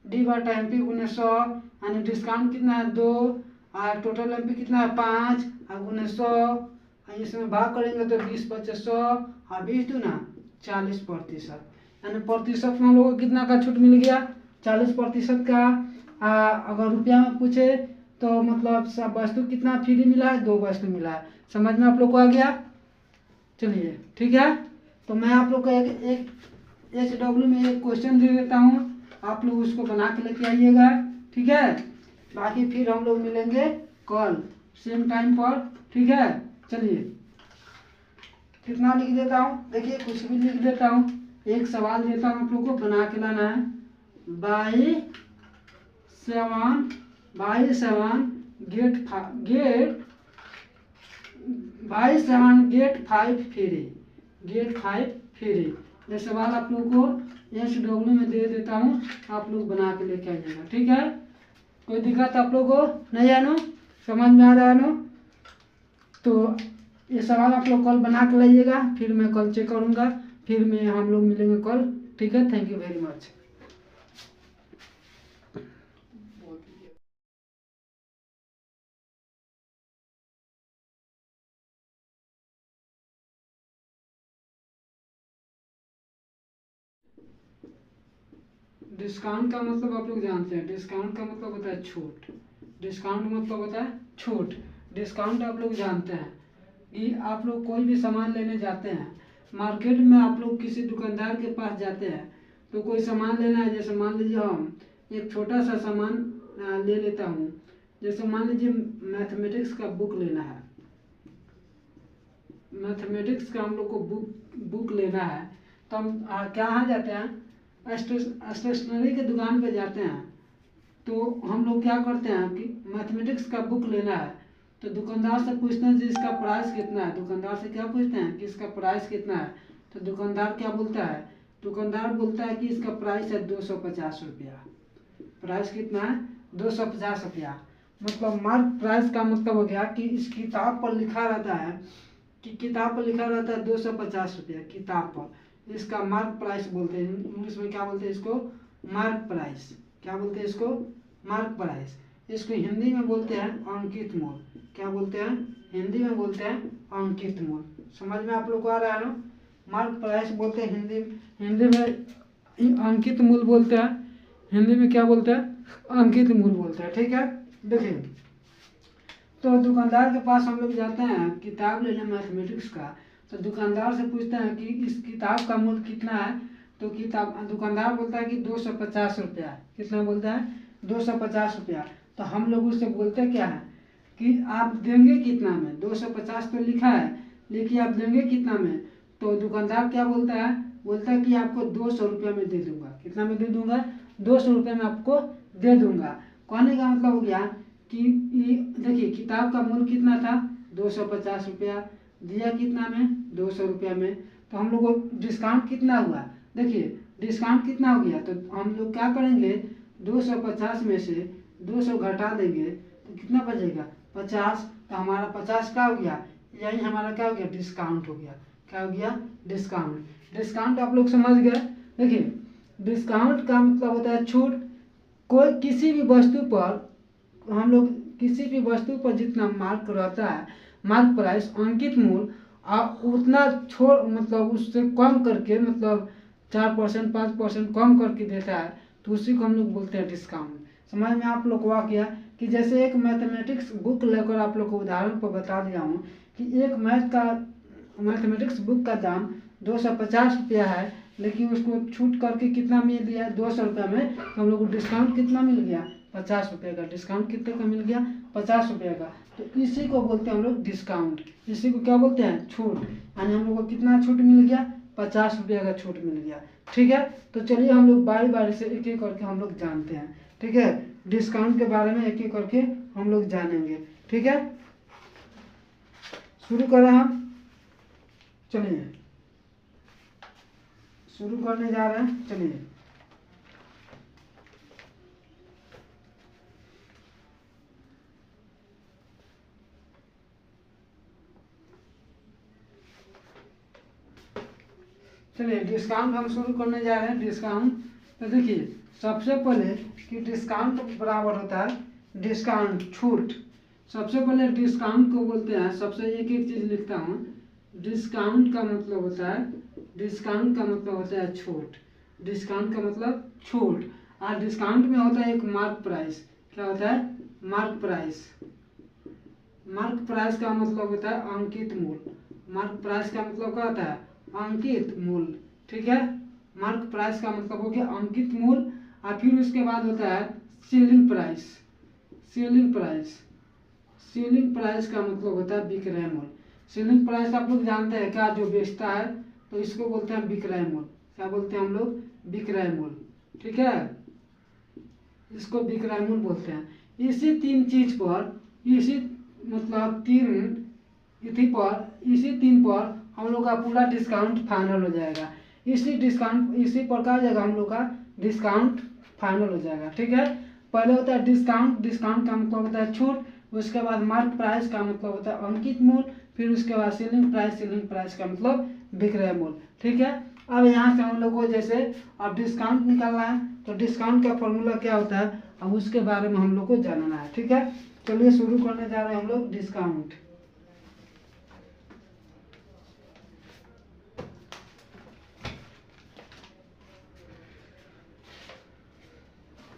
D/MP गुने 100, यानी डिस्काउंट कितना है 2 और टोटल MP कितना है 5 गुने 100। इसमें भाग करेंगे तो 20 बचे 100 और 20 दूना 40%, यानी प्रतिशत में हम लोग को कितना का छूट मिल गया 40% का। अगर रुपया में पूछे तो मतलब सब वस्तु कितना फ्री मिला है, 2 वस्तु मिला है। समझ में आप लोग को आ गया, चलिए ठीक है। तो मैं आप लोग को एक HW में एक क्वेश्चन दे देता हूँ, आप लोग उसको बना के लेके आइएगा, ठीक है। बाकी फिर हम लोग मिलेंगे कल सेम टाइम पर, ठीक है। चलिए कितना लिख देता हूँ, देखिए कुछ भी लिख देता हूँ, एक सवाल देता हूँ आप लोग को बना के लाना है। बाई 7 गेट 5 फ्री, ये सवाल आप लोग को HW में दे देता हूँ, आप लोग बना के लेके आइएगा, ठीक है। कोई दिक्कत आप लोग को नहीं है ना, समझ में आ रहा है ना। तो ये सवाल आप लोग कल बना के लाइएगा, फिर मैं कल चेक करूँगा, फिर मैं हम लोग मिलेंगे कल, ठीक है। Thank you very much. Discount का मतलब आप लोग जानते हैं, डिस्काउंट का मतलब होता है छूट, डिस्काउंट मतलब होता है छूट। डिस्काउंट आप लोग जानते हैं कि आप लोग कोई भी सामान लेने जाते हैं मार्केट में आप लोग किसी दुकानदार के पास जाते हैं तो कोई सामान लेना है, जैसे मान लीजिए हम एक छोटा सा सामान ले लेता हूँ, जैसे मान लीजिए मैथमेटिक्स का बुक लेना है, मैथमेटिक्स का हम लोग को बुक लेना है, तो हम कहाँ जाते हैं, स्टेशनरी के दुकान पे जाते हैं। तो हम लोग क्या करते हैं कि मैथमेटिक्स का बुक लेना है तो दुकानदार से पूछते हैं जी इसका प्राइस कितना है, दुकानदार से क्या पूछते हैं कि इसका प्राइस कितना है, तो दुकानदार क्या बोलता है, दुकानदार बोलता है कि इसका प्राइस है 250 रुपया। प्राइस कितना है, 250 रुपया। मतलब मार्क प्राइस का मतलब हो गया कि इस किताब पर लिखा रहता है कि किताब पर लिखा रहता है 250 रुपया किताब पर, इसका मार्क प्राइस बोलते हैं। इंग्लिश में क्या बोलते हैं इसको, मार्क प्राइस। क्या बोलते हैं इसको, मार्क प्राइस। इसको हिंदी में बोलते हैं अंकित मूल। क्या बोलते हैं, हिंदी में बोलते हैं अंकित मूल। समझ में आप लोग को आ रहा है ना, मार्क प्राइस बोलते हैं हिंदी में अंकित मूल बोलते हैं, हिंदी में क्या बोलते हैं, अंकित मूल बोलते हैं। ठीक है, देखिए तो दुकानदार के पास हम लोग जाते हैं किताब लेने मैथमेटिक्स का, तो दुकानदार से पूछते हैं कि इस किताब का मूल्य कितना है, तो दुकानदार बोलता है कि 250 रुपया। कितना बोलता है, 250 रुपया। तो हम लोग उससे बोलते क्या है कि आप देंगे कितना में, 250 तो लिखा है लेकिन आप देंगे कितना में, तो दुकानदार क्या बोलता है, बोलता है कि आपको 200 रुपया में दे दूंगा। कितना में दे दूंगा, 200 रुपये में आपको दे दूंगा। कहने का मतलब हो गया कि देखिए किताब का मूल्य कितना था, 250 रुपया, दिया कितना में, 200 रुपया में, तो हम लोग को डिस्काउंट कितना हुआ, देखिए डिस्काउंट कितना हो गया, तो हम लोग क्या करेंगे 250 में से 200 घटा देंगे तो कितना बचेगा, 50। तो हमारा 50 क्या हो गया, यही हमारा क्या हो गया, डिस्काउंट हो गया। क्या हो गया, डिस्काउंट। डिस्काउंट आप लोग समझ गए। देखिए डिस्काउंट का मतलब होता है छूट। कोई किसी भी वस्तु पर हम लोग किसी भी वस्तु पर जितना मार्क रहता है, मार्क प्राइस अंकित मूल्य उतना छोड़ मतलब उससे कम करके मतलब 4% 5% कम करके देता है, तो उसी को हम लोग बोलते हैं डिस्काउंट। समझ में आप लोग को आ गया कि जैसे एक मैथमेटिक्स बुक लेकर आप लोग को उदाहरण पर बता दिया हूँ कि एक मैथमेटिक्स बुक का दाम 250 रुपया है, लेकिन उसको छूट करके कितना मिल गया, 200 रुपया में, तो हम लोग को डिस्काउंट कितना मिल गया, 50 रुपये का। डिस्काउंट कितने का मिल गया, 50 रुपये का। तो इसी को बोलते हैं हम लोग डिस्काउंट। इसी को क्या बोलते हैं, छूट। यानी हम लोग को कितना छूट मिल गया, 50 रुपये का छूट मिल गया। ठीक है, तो चलिए हम लोग बारी बारी से एक एक करके हम लोग जानते हैं। ठीक है, डिस्काउंट के बारे में एक एक करके हम लोग जानेंगे। ठीक है, शुरू करें हम। चलिए शुरू करने जा रहे हैं। चलिए डिस्काउंट हम शुरू करने जा रहे हैं। डिस्काउंट, तो देखिए सबसे पहले कि डिस्काउंट बराबर होता है डिस्काउंट छूट। सबसे पहले डिस्काउंट को बोलते हैं, सबसे एक एक चीज लिखता हूँ। डिस्काउंट का मतलब होता है, डिस्काउंट का मतलब होता है छूट। डिस्काउंट का मतलब छूट। और डिस्काउंट में होता है एक मार्क प्राइस। क्या होता है, मार्क प्राइस। मार्क प्राइस का मतलब होता है अंकित मूल्य। मार्क प्राइस का मतलब क्या होता है, अंकित मूल्य। ठीक है, मार्क प्राइस का मतलब हो गया अंकित मूल्य। और फिर उसके बाद होता है selling price. Selling price, selling price का मतलब होता है विक्रय मूल्य। सेलिंग प्राइस आप लोग जानते हैं क्या, जो बेचता है, तो इसको बोलते हैं विक्रय मूल्य। क्या बोलते हैं हम लोग, विक्रय मूल्य। ठीक है, इसको विक्रय मूल्य बोलते हैं। इसी तीन चीज पर, इसी मतलब इसी तीन पर हम लोग का पूरा डिस्काउंट फाइनल हो जाएगा। इसी प्रकार जगह हम लोग का डिस्काउंट फाइनल हो जाएगा। ठीक है, पहले होता है डिस्काउंट। डिस्काउंट का मतलब होता है छूट। उसके बाद मार्क प्राइस का मतलब होता है अंकित मूल्य। फिर उसके बाद सेलिंग प्राइस। सेलिंग प्राइस का मतलब विक्रय मूल्य। ठीक है, अब यहाँ से हम लोग को जैसे अब डिस्काउंट निकालना है, तो डिस्काउंट का फॉर्मूला क्या होता है, अब उसके बारे में हम लोग को जानना है। ठीक है, चलिए शुरू करने जा रहे हैं हम लोग डिस्काउंट।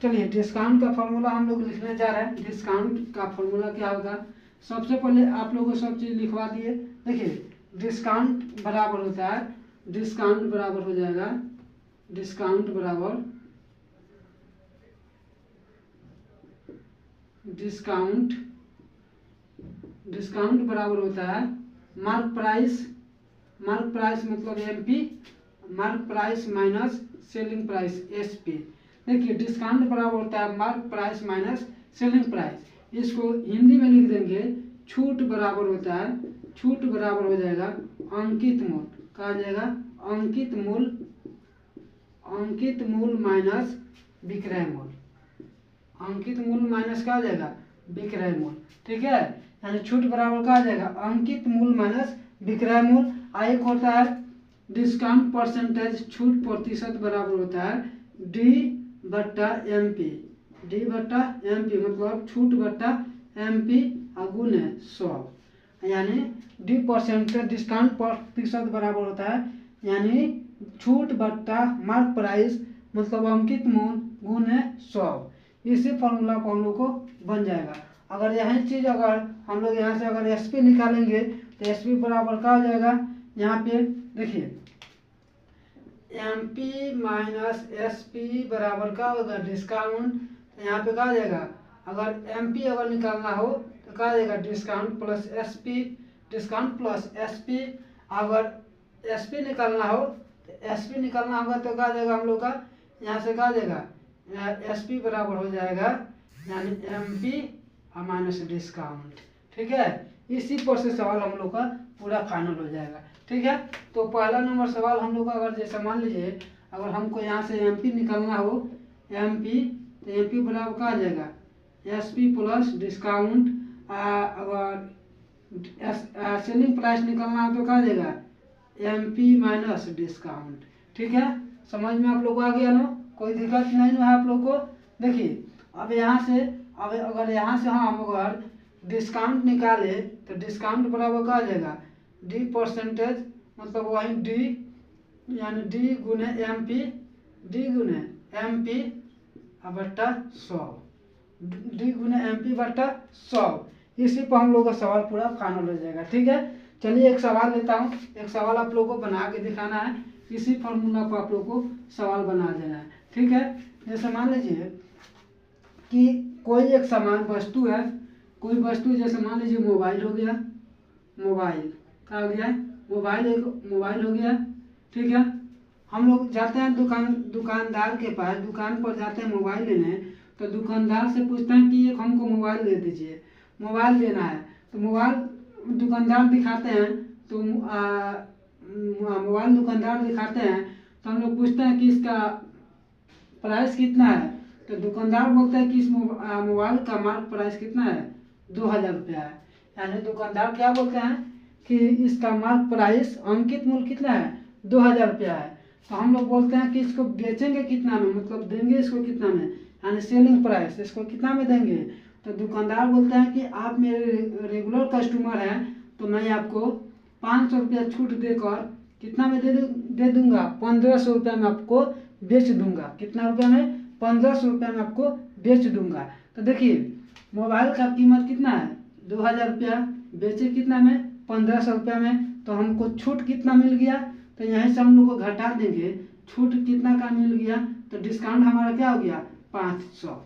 चलिए डिस्काउंट का फॉर्मूला हम लोग लिखने जा रहे हैं। डिस्काउंट का फॉर्मूला क्या होगा, सबसे पहले आप लोगों को सब चीज़ लिखवा दिए। देखिए डिस्काउंट बराबर होता है डिस्काउंट बराबर हो जाएगा, डिस्काउंट बराबर डिस्काउंट बराबर होता है मार्क प्राइस मतलब MP, mark price minus selling price SP. देखिए डिस्काउंट बराबर होता है mark price minus selling price. इसको हिंदी में लिख देंगे छूट बराबर होता है, छूट बराबर हो जाएगा अंकित मूल, कहा जाएगा अंकित मूल माइनस विक्रय मूल, अंकित मूल माइनस कहा जाएगा विक्रय मूल। ठीक है, यानी छूट बराबर कहा जाएगा अंकित मूल माइनस विक्रय मूल। एक होता है डिस्काउंट परसेंटेज, छूट प्रतिशत बराबर होता है डी बट्टा एम पी, डी बट्टा एम पी मतलब छूट बट्टा एम पी गुणे 100, यानी डी परसेंटेज डिस्काउंट प्रतिशत बराबर होता है यानी छूट बट्टा मार्क प्राइस मतलब अंकित मूल गुणे 100। इसी फॉर्मूला को हम लोग को बन जाएगा। अगर यही चीज़ अगर हम लोग यहाँ से अगर एसपी निकालेंगे तो एसपी बराबर क्या हो जाएगा, यहाँ पे देखिए एमपी माइनस एसपी बराबर क्या होगा डिस्काउंट। तो यहाँ पे कहा जाएगा अगर एमपी अगर निकालना हो तो कहा जाएगा discount plus SP, discount plus SP. अगर एसपी निकालना हो तो एसपी निकालना होगा तो कहा जाएगा हम लोग का यहाँ से कहा जाएगा एसपी बराबर हो जाएगा यानी एमपी माइनस डिस्काउंट। ठीक है, इसी पर से सवाल हम लोग का पूरा फाइनल हो जाएगा। ठीक है, तो पहला नंबर सवाल हम लोग का अगर जैसे मान लीजिए अगर हमको यहाँ से एमपी निकालना हो, एमपी तो एमपी बराबर कहा जाएगा एसपी प्लस डिस्काउंट। अगर सेलिंग प्राइस निकालना हो तो कहा जाएगा एमपी माइनस डिस्काउंट। ठीक है, समझ में आप लोग को आ गया ना, कोई दिक्कत नहीं है आप लोग को। देखिए अब यहाँ से अगर यहाँ से हम अगर डिस्काउंट निकाले तो डिस्काउंट बराबर कहा जाएगा डी परसेंटेज मतलब वही डी यानी डी गुने एम पी, डी गुने एम पी बट्टा 100, डी गुने एम पी बट्टा 100। इसी पर हम लोग का सवाल पूरा फाइनल हो जाएगा। ठीक है, चलिए एक सवाल लेता हूँ, एक सवाल आप लोगों को बना के दिखाना है, इसी फॉर्मूला को आप लोग को सवाल बना देना है। ठीक है, जैसे मान लीजिए कि कोई एक सामान वस्तु है, कोई वस्तु जैसे मान लीजिए मोबाइल हो गया, मोबाइल क्या हो गया, मोबाइल एक मोबाइल हो गया। ठीक है, हम लोग जाते हैं दुकानदार के पास, दुकान पर जाते हैं मोबाइल लेने, तो दुकानदार से पूछते हैं कि एक हमको मोबाइल दे दीजिए, मोबाइल लेना है। तो मोबाइल दुकानदार दिखाते हैं तो मोबाइल दुकानदार दिखाते हैं तो हम लोग पूछते हैं कि इसका प्राइस कितना है। तो दुकानदार बोलते हैं कि इस मोबाइल का मार्क प्राइस कितना है 2000 रुपया है। यानी दुकानदार क्या बोलते हैं कि इसका मार्क प्राइस अंकित मूल्य कितना है 2000 रुपया है। तो हम लोग बोलते हैं कि इसको बेचेंगे कितना में, मतलब देंगे इसको कितना में, यानी सेलिंग प्राइस इसको कितना में देंगे। तो दुकानदार बोलते हैं कि आप मेरे रेगुलर कस्टमर हैं तो मैं आपको 500 रुपया छूट देकर कितना में दे दूंगा 1500 रुपया में आपको बेच दूंगा। कितना रुपया में 1500 रुपया में आपको बेच दूंगा। तो देखिए मोबाइल का कीमत कितना है 2000 रुपया, बेचे कितना में 1500 रुपया में, तो हमको छूट कितना मिल गया। तो यहीं से हम लोग को घटा देंगे, छूट कितना का मिल गया। तो डिस्काउंट हमारा क्या हो गया 500,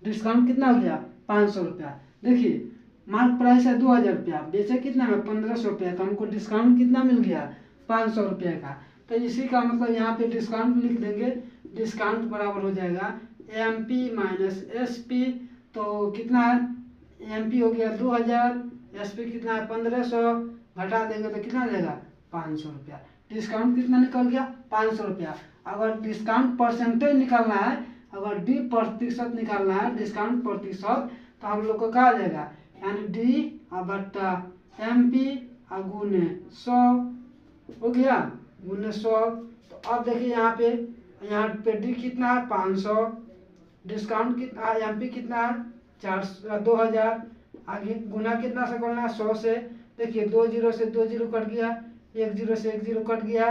डिस्काउंट कितना हो गया 500 रुपया। देखिए मार्क प्राइस है 2000 रुपया, बेचे कितना में 1500 रुपया, तो हमको डिस्काउंट कितना मिल गया 500 रुपये का। तो इसी का मतलब यहाँ पे डिस्काउंट लिख देंगे, डिस्काउंट बराबर हो जाएगा M P minus S P. तो कितना है एम पी हो गया 2000, एस पी कितना है 1500, घटा देंगे तो कितना देगा 500 रुपया। डिस्काउंट कितना निकल गया 500 रुपया। अगर डिस्काउंट परसेंटेज निकालना है, अगर डी प्रतिशत निकालना है डिस्काउंट प्रतिशत, तो हम लोग को कहा जाएगा यानी डी बट्टा एम पी गुने 100 हो गया, गुने 100। तो अब देखिए यहाँ पे डी कितना है 500, डिस्काउंट कितना एम पी कितना है 2000, आगे गुना कितना से करना है 100 से। देखिए 2 जीरो से 2 जीरो कट गया, 1 जीरो से 1 जीरो कट गया,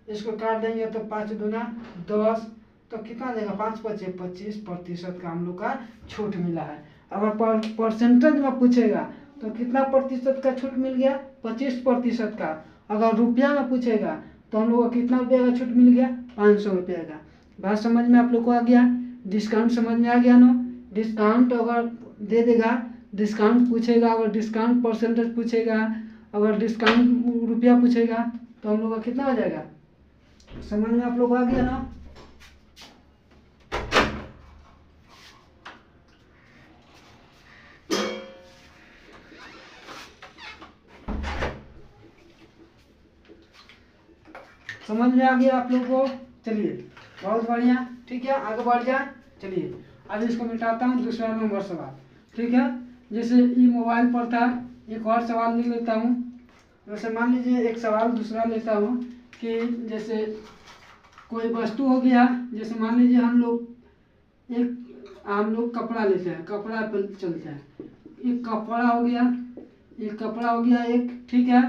इसको काट देंगे तो 5 दूना 10, तो कितना देगा 5 पचे 25% का हम लोग का छूट मिला है। अगर परसेंटेज में पूछेगा तो कितना प्रतिशत का छूट मिल गया 25% का। अगर रुपया में पूछेगा तो हम लोग को कितना रुपये का छूट मिल गया, 500 रुपये का। बात समझ में आप लोग को आ गया, डिस्काउंट समझ में आ गया ना। डिस्काउंट अगर दे देगा, डिस्काउंट पूछेगा, अगर डिस्काउंट परसेंटेज पूछेगा, अगर डिस्काउंट रुपया पूछेगा तो हम लोग का कितना हो जाएगा, समझ में आप लोग को आ गया ना। समझ में आ गया आप लोग को, चलिए बहुत बढ़िया, ठीक है आगे बढ़ जाए। चलिए अब इसको मिटाता हूँ, दूसरा नंबर सवाल, ठीक है। जैसे ये मोबाइल पर था, एक और सवाल लिख लेता हूँ। जैसे मान लीजिए एक सवाल दूसरा लेता हूँ कि जैसे कोई वस्तु हो गया, जैसे मान लीजिए हम लोग कपड़ा लेते हैं, कपड़ा पर चलते हैं, एक कपड़ा हो गया, एक कपड़ा हो गया एक, ठीक है।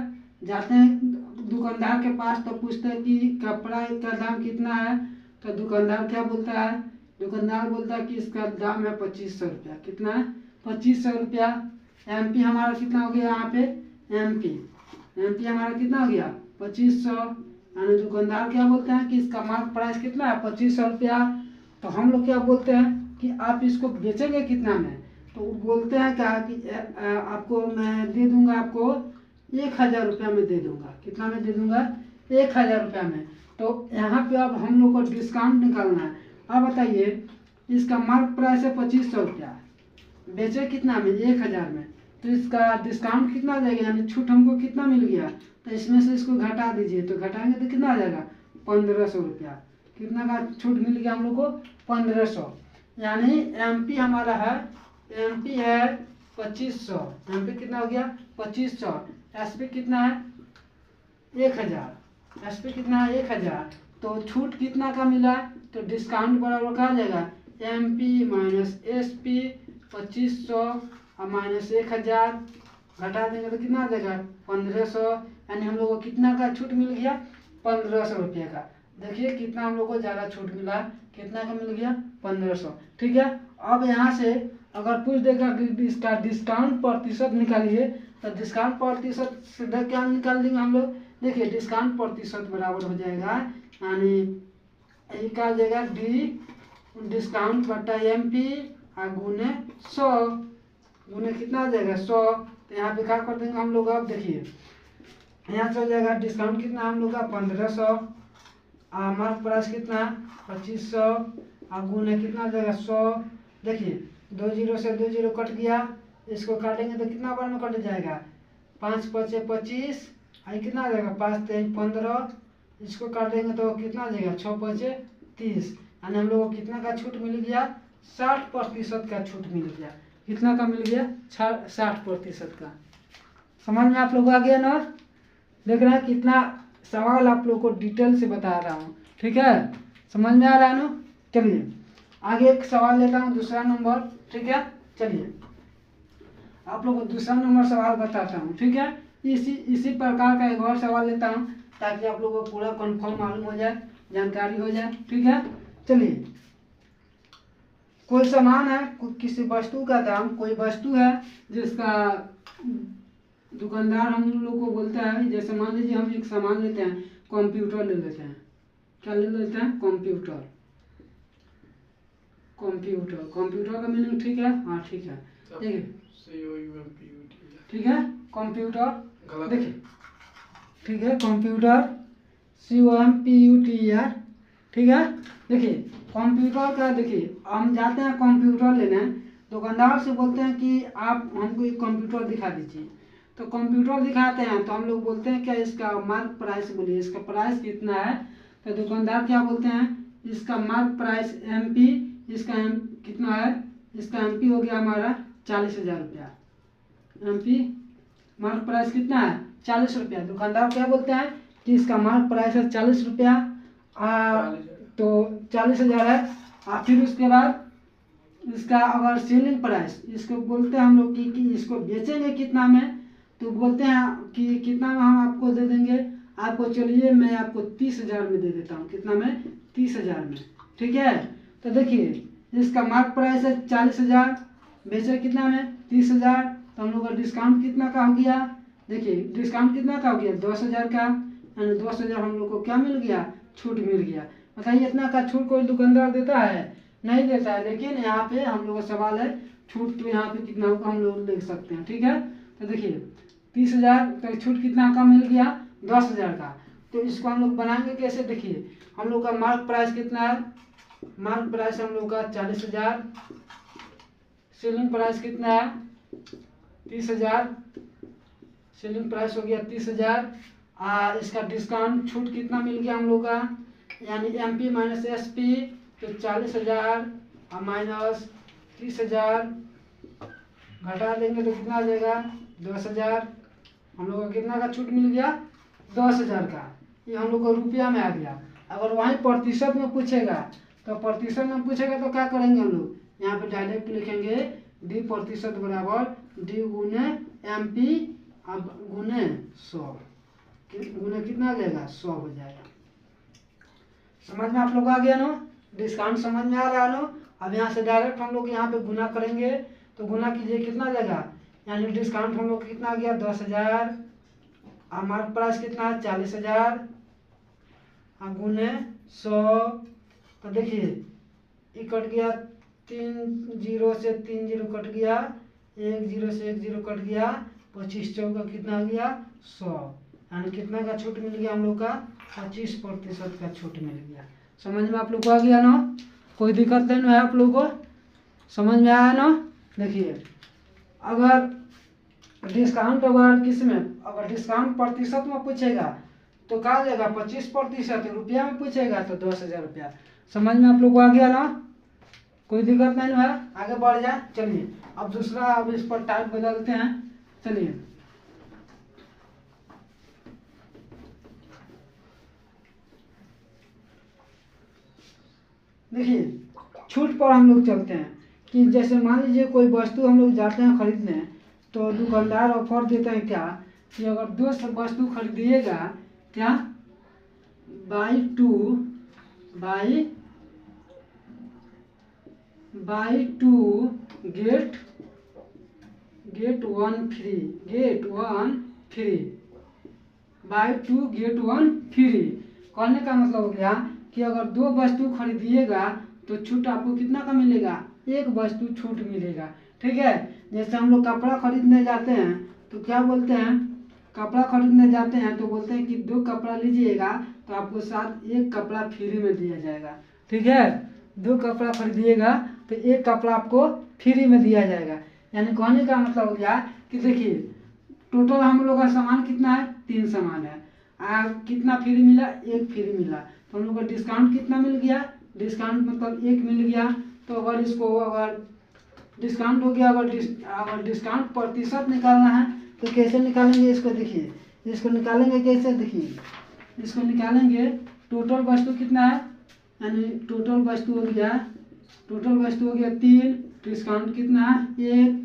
जाते हैं दुकानदार के पास तो पूछते हैं कि कपड़ा का दाम कितना है, तो दुकानदार क्या बोलता है, दुकानदार बोलता है कि इसका दाम है 2500 रुपया। कितना है, 2500 रुपया। एमपी हमारा कितना हो गया यहाँ पे, एमपी हमारा कितना हो गया 2500। यानी दुकानदार क्या बोलते हैं कि इसका मार्क प्राइस कितना है 2500 रुपया। तो हम लोग क्या बोलते हैं कि आप इसको बेचेंगे कितना में, तो बोलते हैं क्या कि आपको मैं दे दूंगा, आपको 1000 रुपया में दे दूंगा। कितना में दे दूंगा, 1000 रुपया में। तो यहाँ पे अब हम लोग को डिस्काउंट निकालना है। अब बताइए इसका मार्क प्राइस है 2500 रुपया, बेचे कितना में, 1000 में, तो इसका डिस्काउंट कितना आ जाएगा, यानी छूट हमको कितना मिल गया, तो इसमें से इसको घटा दीजिए, तो घटाएंगे तो कितना आ जाएगा 1500 रुपया। कितना का छूट मिल गया हम लोग को, 1500। यानी एमपी हमारा है, एमपी है 2500, एमपी कितना हो गया 2500। एसपी कितना है 1000, एसपी कितना है 1000। तो छूट कितना का मिला, तो डिस्काउंट बराबर कहा जाएगा एमपी माइनस एसपी 2500 और माइनस 1000, घटा देंगे तो कितना आ जाएगा 1500। यानी हम लोग को कितना का छूट मिल गया, 1500 रुपये का। देखिए कितना हम लोग को ज़्यादा छूट मिला, कितना का मिल गया 1500, ठीक है। अब यहाँ से अगर पूछ देगा कि इसका डिस्काउंट प्रतिशत निकालिए, तो डिस्काउंट प्रतिशत सीधा क्या निकाल देंगे हम लोग, देखिए डिस्काउंट प्रतिशत बराबर हो जाएगा, यानी ये क्या हो जाएगा डी डिस्काउंट बटा एमपी गुने 100, गुने कितना आ जाएगा 100। तो यहाँ पे क्या कर देंगे हम लोग, अब देखिए यहाँ से हो जाएगा डिस्काउंट कितना हम लोग का 1500, मार्क प्राइस कितना 2500, गुने कितना आ जाएगा 100। देखिए 2 0 से 2 0 कट गया, इसको काटेंगे तो कितना बार में कट जाएगा, 5 5 25, आई कितना आ जाएगा 5 3 15, इसको काटेंगे तो कितना आ जाएगा 6 5 30। यानी हम लोग को कितना का छूट मिल गया, 60% का छूट मिल गया। कितना का मिल गया 60% का। समझ में आप लोग आ गया ना। देख रहे हैं कितना सवाल आप लोग को डिटेल से बता रहा हूँ, ठीक है, समझ में आ रहा है ना। चलिए आगे एक सवाल लेता हूँ, दूसरा नंबर, ठीक है। चलिए आप लोग को दूसरा नंबर सवाल बताता हूँ, ठीक है। इसी प्रकार का एक और सवाल लेता हूँ ताकि आप लोगों को पूरा कंफर्म मालूम हो जाए, जानकारी हो जाए, ठीक है। चलिए कोई सामान है, किसी वस्तु का दाम, कोई वस्तु है जिसका दुकानदार हम लोग को बोलता है, जैसे मान लीजिए हम एक सामान लेते हैं, कंप्यूटर ले लेते हैं, क्या ले लेते हैं कंप्यूटर, कंप्यूटर, कंप्यूटर का मीनिंग ठीक है, हाँ ठीक है, ठीक है कंप्यूटर, देखिए ठीक है कंप्यूटर COMPUTER, ठीक है। देखिए कंप्यूटर का, देखिए हम जाते हैं कंप्यूटर लेने, दुकानदार से बोलते हैं कि आप हमको एक कंप्यूटर दिखा दीजिए, तो कंप्यूटर दिखाते हैं, तो हम लोग बोलते हैं क्या इसका मार्क प्राइस बोलिए, इसका प्राइस कितना है, तो दुकानदार क्या बोलते हैं इसका मार्क प्राइस MP, इसका कितना है, इसका MP हो गया हमारा 40,000 रुपया, MP मार्क प्राइस कितना है 40 रुपया। दुकानदार क्या बोलते हैं कि इसका मार्क प्राइस है 40 रुपया, तो 40,000 है। फिर उसके बाद इसका अगर सेलिंग प्राइस, इसको बोलते हैं हम लोग कि इसको बेचेंगे कितना में, तो बोलते हैं कि कितना में हम आपको दे देंगे, आपको चलिए मैं आपको 30,000 में दे देता हूँ, कितना में 30,000 में, ठीक है। तो देखिए इसका मार्क प्राइस है 40,000, बेचे कितना में 30,000, तो हम लोग का डिस्काउंट कितना का हो गया, देखिए डिस्काउंट कितना का हो गया 10,000 का, यानी 10,000 हम लोग को क्या मिल गया, छूट मिल गया। बताइए इतना का छूट कोई दुकानदार देता है, नहीं देता है। लेकिन यहाँ पे हम लोग का सवाल है छूट, तो यहाँ पे कितना होगा हम लोग लिख सकते हैं। ठीक है, तो देखिए 30,000 का छूट कितना का मिल गया, 10,000 का। तो इसको हम लोग बनाएंगे कैसे, देखिए हम लोग का मार्क प्राइस कितना है, मार्क प्राइस हम लोग का 40,000, सेलिंग प्राइस कितना है 30,000, सेलिंग प्राइस हो गया 30,000। इसका डिस्काउंट छूट कितना मिल गया हम लोग का, यानी MP माइनस SP, तो 40,000 माइनस 30,000 घटा देंगे तो कितना आ जाएगा 10,000। हम लोग का कितना का छूट मिल गया, 10,000 का। ये हम लोग को रुपया में आ गया। अगर वहीं प्रतिशत में पूछेगा तो प्रतिशत में पूछेगा तो क्या करेंगे हम लोग, यहाँ पे डायरेक्ट लिखेंगे D प्रतिशत बराबर D गुने MP अब गुने 100, गुने कितना आ जाएगा 100 हो जाएगा। समझ में आप लोग आ गया ना, डिस्काउंट समझ में आ रहा है ना। अब यहाँ से डायरेक्ट हम लोग यहाँ पे गुना करेंगे, तो गुना कीजिए कितना आ जाएगा, यानी डिस्काउंट हम लोग कितना आ गया 10,000, हमारा प्राइस कितना है 40,000 गुने 100। तो देखिए ये कट गया, 3 0 से 3 0 कट गया, 1 0 से 1 0 कट गया, 25 चौका कितना आ गया 100, यानी कितना का छूट मिल गया हम लोग का 25% का छूट मिल गया। समझ में आप लोग को आ गया ना, कोई दिक्कत नहीं है आप लोग को, समझ में आया ना। देखिए अगर डिस्काउंट अगर किस में, अगर डिस्काउंट प्रतिशत में पूछेगा तो क्या आ जाएगा 25%, रुपया में पूछेगा तो 10,000 रुपया। समझ में आप लोग को आ गया ना, कोई दिक्कत नहीं है, आगे बढ़ जाए। चलिए अब दूसरा, अब इस पर टाइप बदलते हैं। चलिए देखिए छूट पर हम लोग चलते हैं कि जैसे मान लीजिए कोई वस्तु हम लोग जाते हैं खरीदने, तो दुकानदार ऑफर देते हैं क्या कि अगर 2 वस्तु खरीदिएगा क्या, buy 2 get 1 free, buy 2 get 1 free. कहने का मतलब हो गया कि अगर 2 वस्तु खरीदिएगा तो छूट आपको कितना का मिलेगा, 1 वस्तु छूट मिलेगा। ठीक है, जैसे हम लोग कपड़ा खरीदने जाते हैं तो क्या बोलते हैं, कपड़ा खरीदने जाते हैं तो बोलते हैं कि 2 कपड़ा लीजिएगा तो आपको साथ 1 कपड़ा फ्री में दिया जाएगा। ठीक है, 2 कपड़ा खरीदिएगा तो 1 कपड़ा आपको फ्री में दिया जाएगा। यानी कहने का मतलब हो गया कि देखिए टोटल हम लोग का सामान कितना है, 3 सामान है, कितना फ्री मिला, 1 फ्री मिला। तो हम लोग का डिस्काउंट कितना मिल गया, डिस्काउंट मतलब 1 मिल गया। तो अगर इसको अगर डिस्काउंट हो गया, अगर डिस्काउंट प्रतिशत निकालना है तो कैसे निकालेंगे इसको, देखिए इसको निकालेंगे कैसे, देखिए इसको निकालेंगे टोटल वस्तु कितना है, यानी टोटल वस्तु हो गया 3, डिस्काउंट कितना है 1।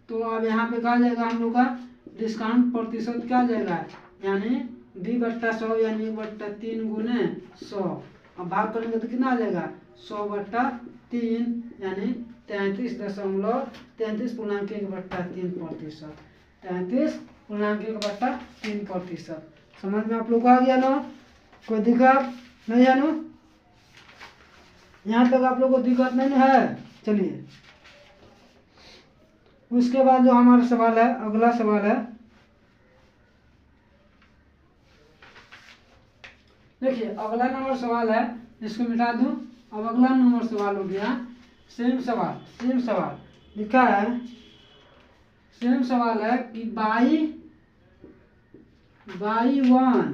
तो अब यहाँ पे कहा जाएगा हम लोग का डिस्काउंट प्रतिशत क्या जाएगा, यानी D/100 यानी 1/3 गुने 100। अब भाग करेंगे तो कितना आ जाएगा 100/3 यानी 33.1/3%, 33.1/3%। समझ में आप लोग को आ गया ना, कोई दिक्कत नहीं है ना, यहाँ तक आप लोग को दिक्कत नहीं है। चलिए उसके बाद जो हमारा सवाल है, अगला सवाल है, देखिए अगला नंबर सवाल है, इसको मिटा दूं। अब अगला नंबर सवाल हो गया सेम सवाल लिखा है, सेम सवाल है कि buy 1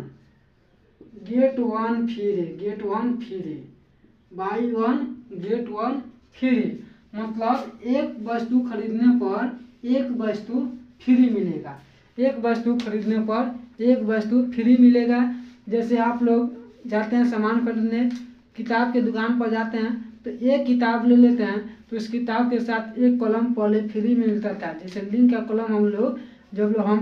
get 1 free, buy 1 get 1 free, मतलब 1 वस्तु खरीदने पर 1 वस्तु फ्री मिलेगा, 1 वस्तु खरीदने पर 1 वस्तु फ्री मिलेगा। जैसे आप लोग जाते हैं सामान खरीदने, किताब के दुकान पर जाते हैं तो 1 किताब ले लेते हैं, तो इस किताब के साथ 1 कलम पहले फ्री में मिलता था। जैसे लिंक का कलम हम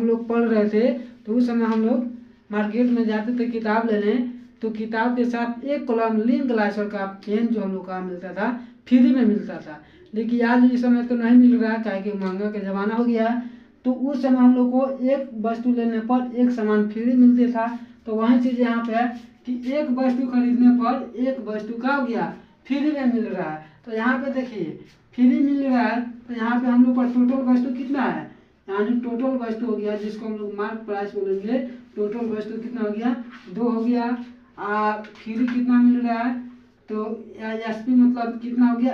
लोग पढ़ रहे थे तो उस समय हम लोग मार्केट में जाते थे किताब लेने, तो किताब के साथ 1 कलम लिंक ग्लासर का पेन जो हम लोग का मिलता था फ्री में मिलता था। लेकिन आज इस समय तो नहीं मिल रहा है, क्या कि महंगा का ज़माना हो गया। तो उस समय हम लोग को 1 वस्तु लेने पर 1 सामान फ्री मिलते था। तो वही चीज़ यहाँ पे है कि एक वस्तु खरीदने पर एक वस्तु का हो गया फ्री में मिल रहा है। तो यहाँ पे देखिए फ्री मिल रहा है, तो यहाँ पे हम लोग का टोटल वस्तु कितना है, यानी टोटल वस्तु हो गया जिसको हम लोग मार्क प्राइस बोलेंगे। टोटल वस्तु कितना हो गया 2 हो गया। फ्री कितना मिल रहा है, तो एसपी मतलब कितना हो गया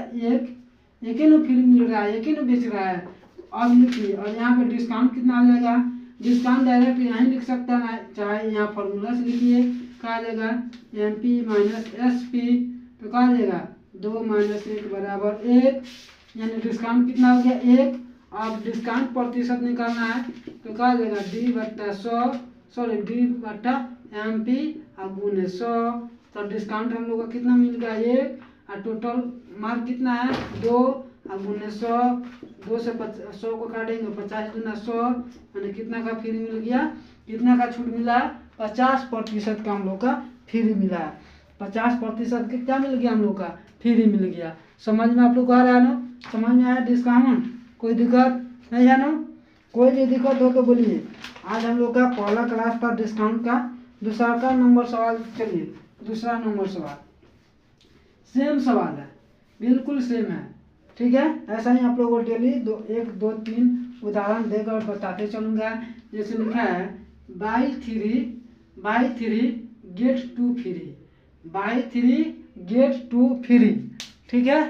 एक ही ना फ्री मिल रहा है, एक ही ना बेच रहा है। अब लिखिए, और यहाँ पे डिस्काउंट कितना आ जाएगा, डिस्काउंट डायरेक्ट यहीं लिख सकता है, चाहे यहाँ फॉर्मूला से लिखिए। कहा जाएगा MP माइनस SP, तो कहा जाएगा 2 माइनस 1 बराबर 1, यानी डिस्काउंट कितना हो गया 1। अब डिस्काउंट प्रतिशत निकालना है, तो कहा जाएगा D/MP गुने 100। तो डिस्काउंट हम लोग का कितना मिल गया 1, और टोटल मार्क कितना है 2 गुने 100। 2 से 100 को काटेंगे 50 गुना 100, यानी कितना का फ्री मिल गया, कितना का छूट मिला, 50% का हम लोग का फ्री मिला है। 50% के क्या मिल गया हम लोग का फ्री मिल गया। समझ में आप लोग को आ रहा है ना, समझ में आया डिस्काउंट, कोई दिक्कत नहीं है ना, कोई भी दिक्कत हो तो बोलिए। आज हम लोग का पहला क्लास था डिस्काउंट का। दूसरा नंबर सवाल, चलिए दूसरा नंबर सवाल सेम सवाल है, बिल्कुल सेम है, ठीक है। ऐसा ही आप लोगों को डेली 1 2 3 उदाहरण देकर बताते चलूँगा। जैसे लिखा है buy 3 get 2 free, buy 3 get 2 free, ठीक है।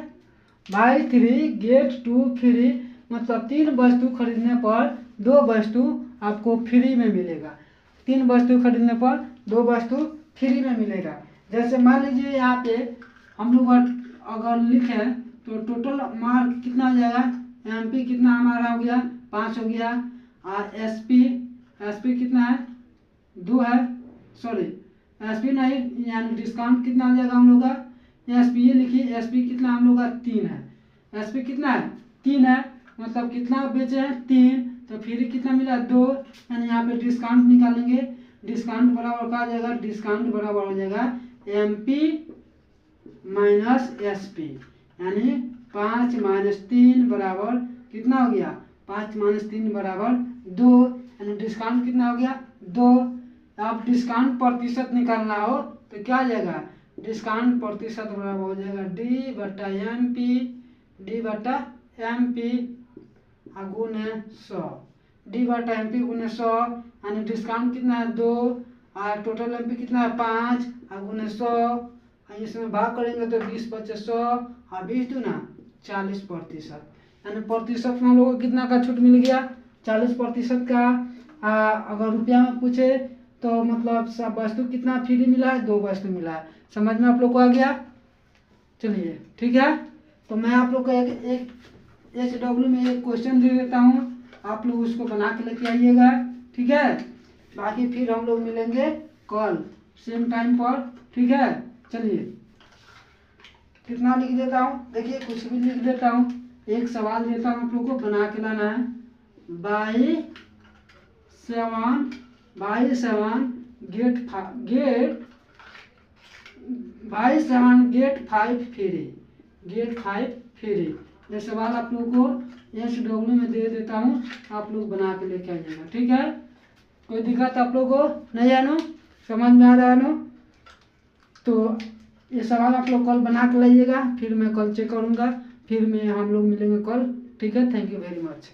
बाई 3 गेट 2 फ्री मतलब 3 वस्तु खरीदने पर 2 वस्तु आपको फ्री में मिलेगा। 3 वस्तु खरीदने पर 2 वस्तु फ्री में मिलेगा। जैसे मान लीजिए यहाँ पे हम लोग अगर लिखें तो टोटल मार्क कितना आ जाएगा, MP कितना हमारा हो गया 5 हो गया, और SP कितना है 2 है, सॉरी SP नहीं, यानी डिस्काउंट कितना आ जाएगा हम लोग का, SP ये लिखिए, SP कितना हम लोग का 3 है, SP कितना है 3 है, मतलब कितना बेचे हैं 3, तो फ्री कितना मिला 2, यानी यहाँ पे डिस्काउंट निकालेंगे। डिस्काउंट बराबर क्या आ जाएगा, डिस्काउंट बराबर हो जाएगा MP माइनस SP, यानी 5 माइनस 3 बराबर कितना हो गया, 5 माइनस 3 बराबर 2, यानी डिस्काउंट कितना हो गया 2। अब डिस्काउंट प्रतिशत निकालना हो तो क्या आ जाएगा, डिस्काउंट प्रतिशत बराबर हो जाएगा D/MP गुने 100, D/MP गुने 100, यानी डिस्काउंट कितना है 2, और टोटल MP कितना है 5 गुने 100, इसमें भाग करेंगे तो 20 बचे 100, और 20 दूना 40%, यानी प्रतिशत में हम लोग को कितना का छूट मिल गया 40% का। अगर रुपया में पूछे तो मतलब सब वस्तु कितना फ्री मिला है, 2 वस्तु मिला है। समझ में आप लोग को आ गया, चलिए ठीक है। तो मैं आप लोग को एक HW में एक क्वेश्चन दे देता हूँ, आप लोग उसको बना के लेके आइएगा, ठीक है। बाकी फिर हम लोग मिलेंगे कल सेम टाइम पर, ठीक है। चलिए कितना लिख देता हूँ, देखिए कुछ भी लिख देता हूँ, एक सवाल देता हूँ आप लोग को बना के लाना है। बाई 7 गेट 5 फ्री, ये सवाल आप लोग को HW में दे देता हूँ, आप लोग बना के लेके आइएगा, ठीक है। कोई दिक्कत आप लोग को नहीं है ना, समझ में आ रहा है ना। तो ये सवाल आप लोग कल बना के लाइएगा, फिर मैं कल चेक करूँगा, फिर मैं हम लोग मिलेंगे कल, ठीक है। Thank you very much.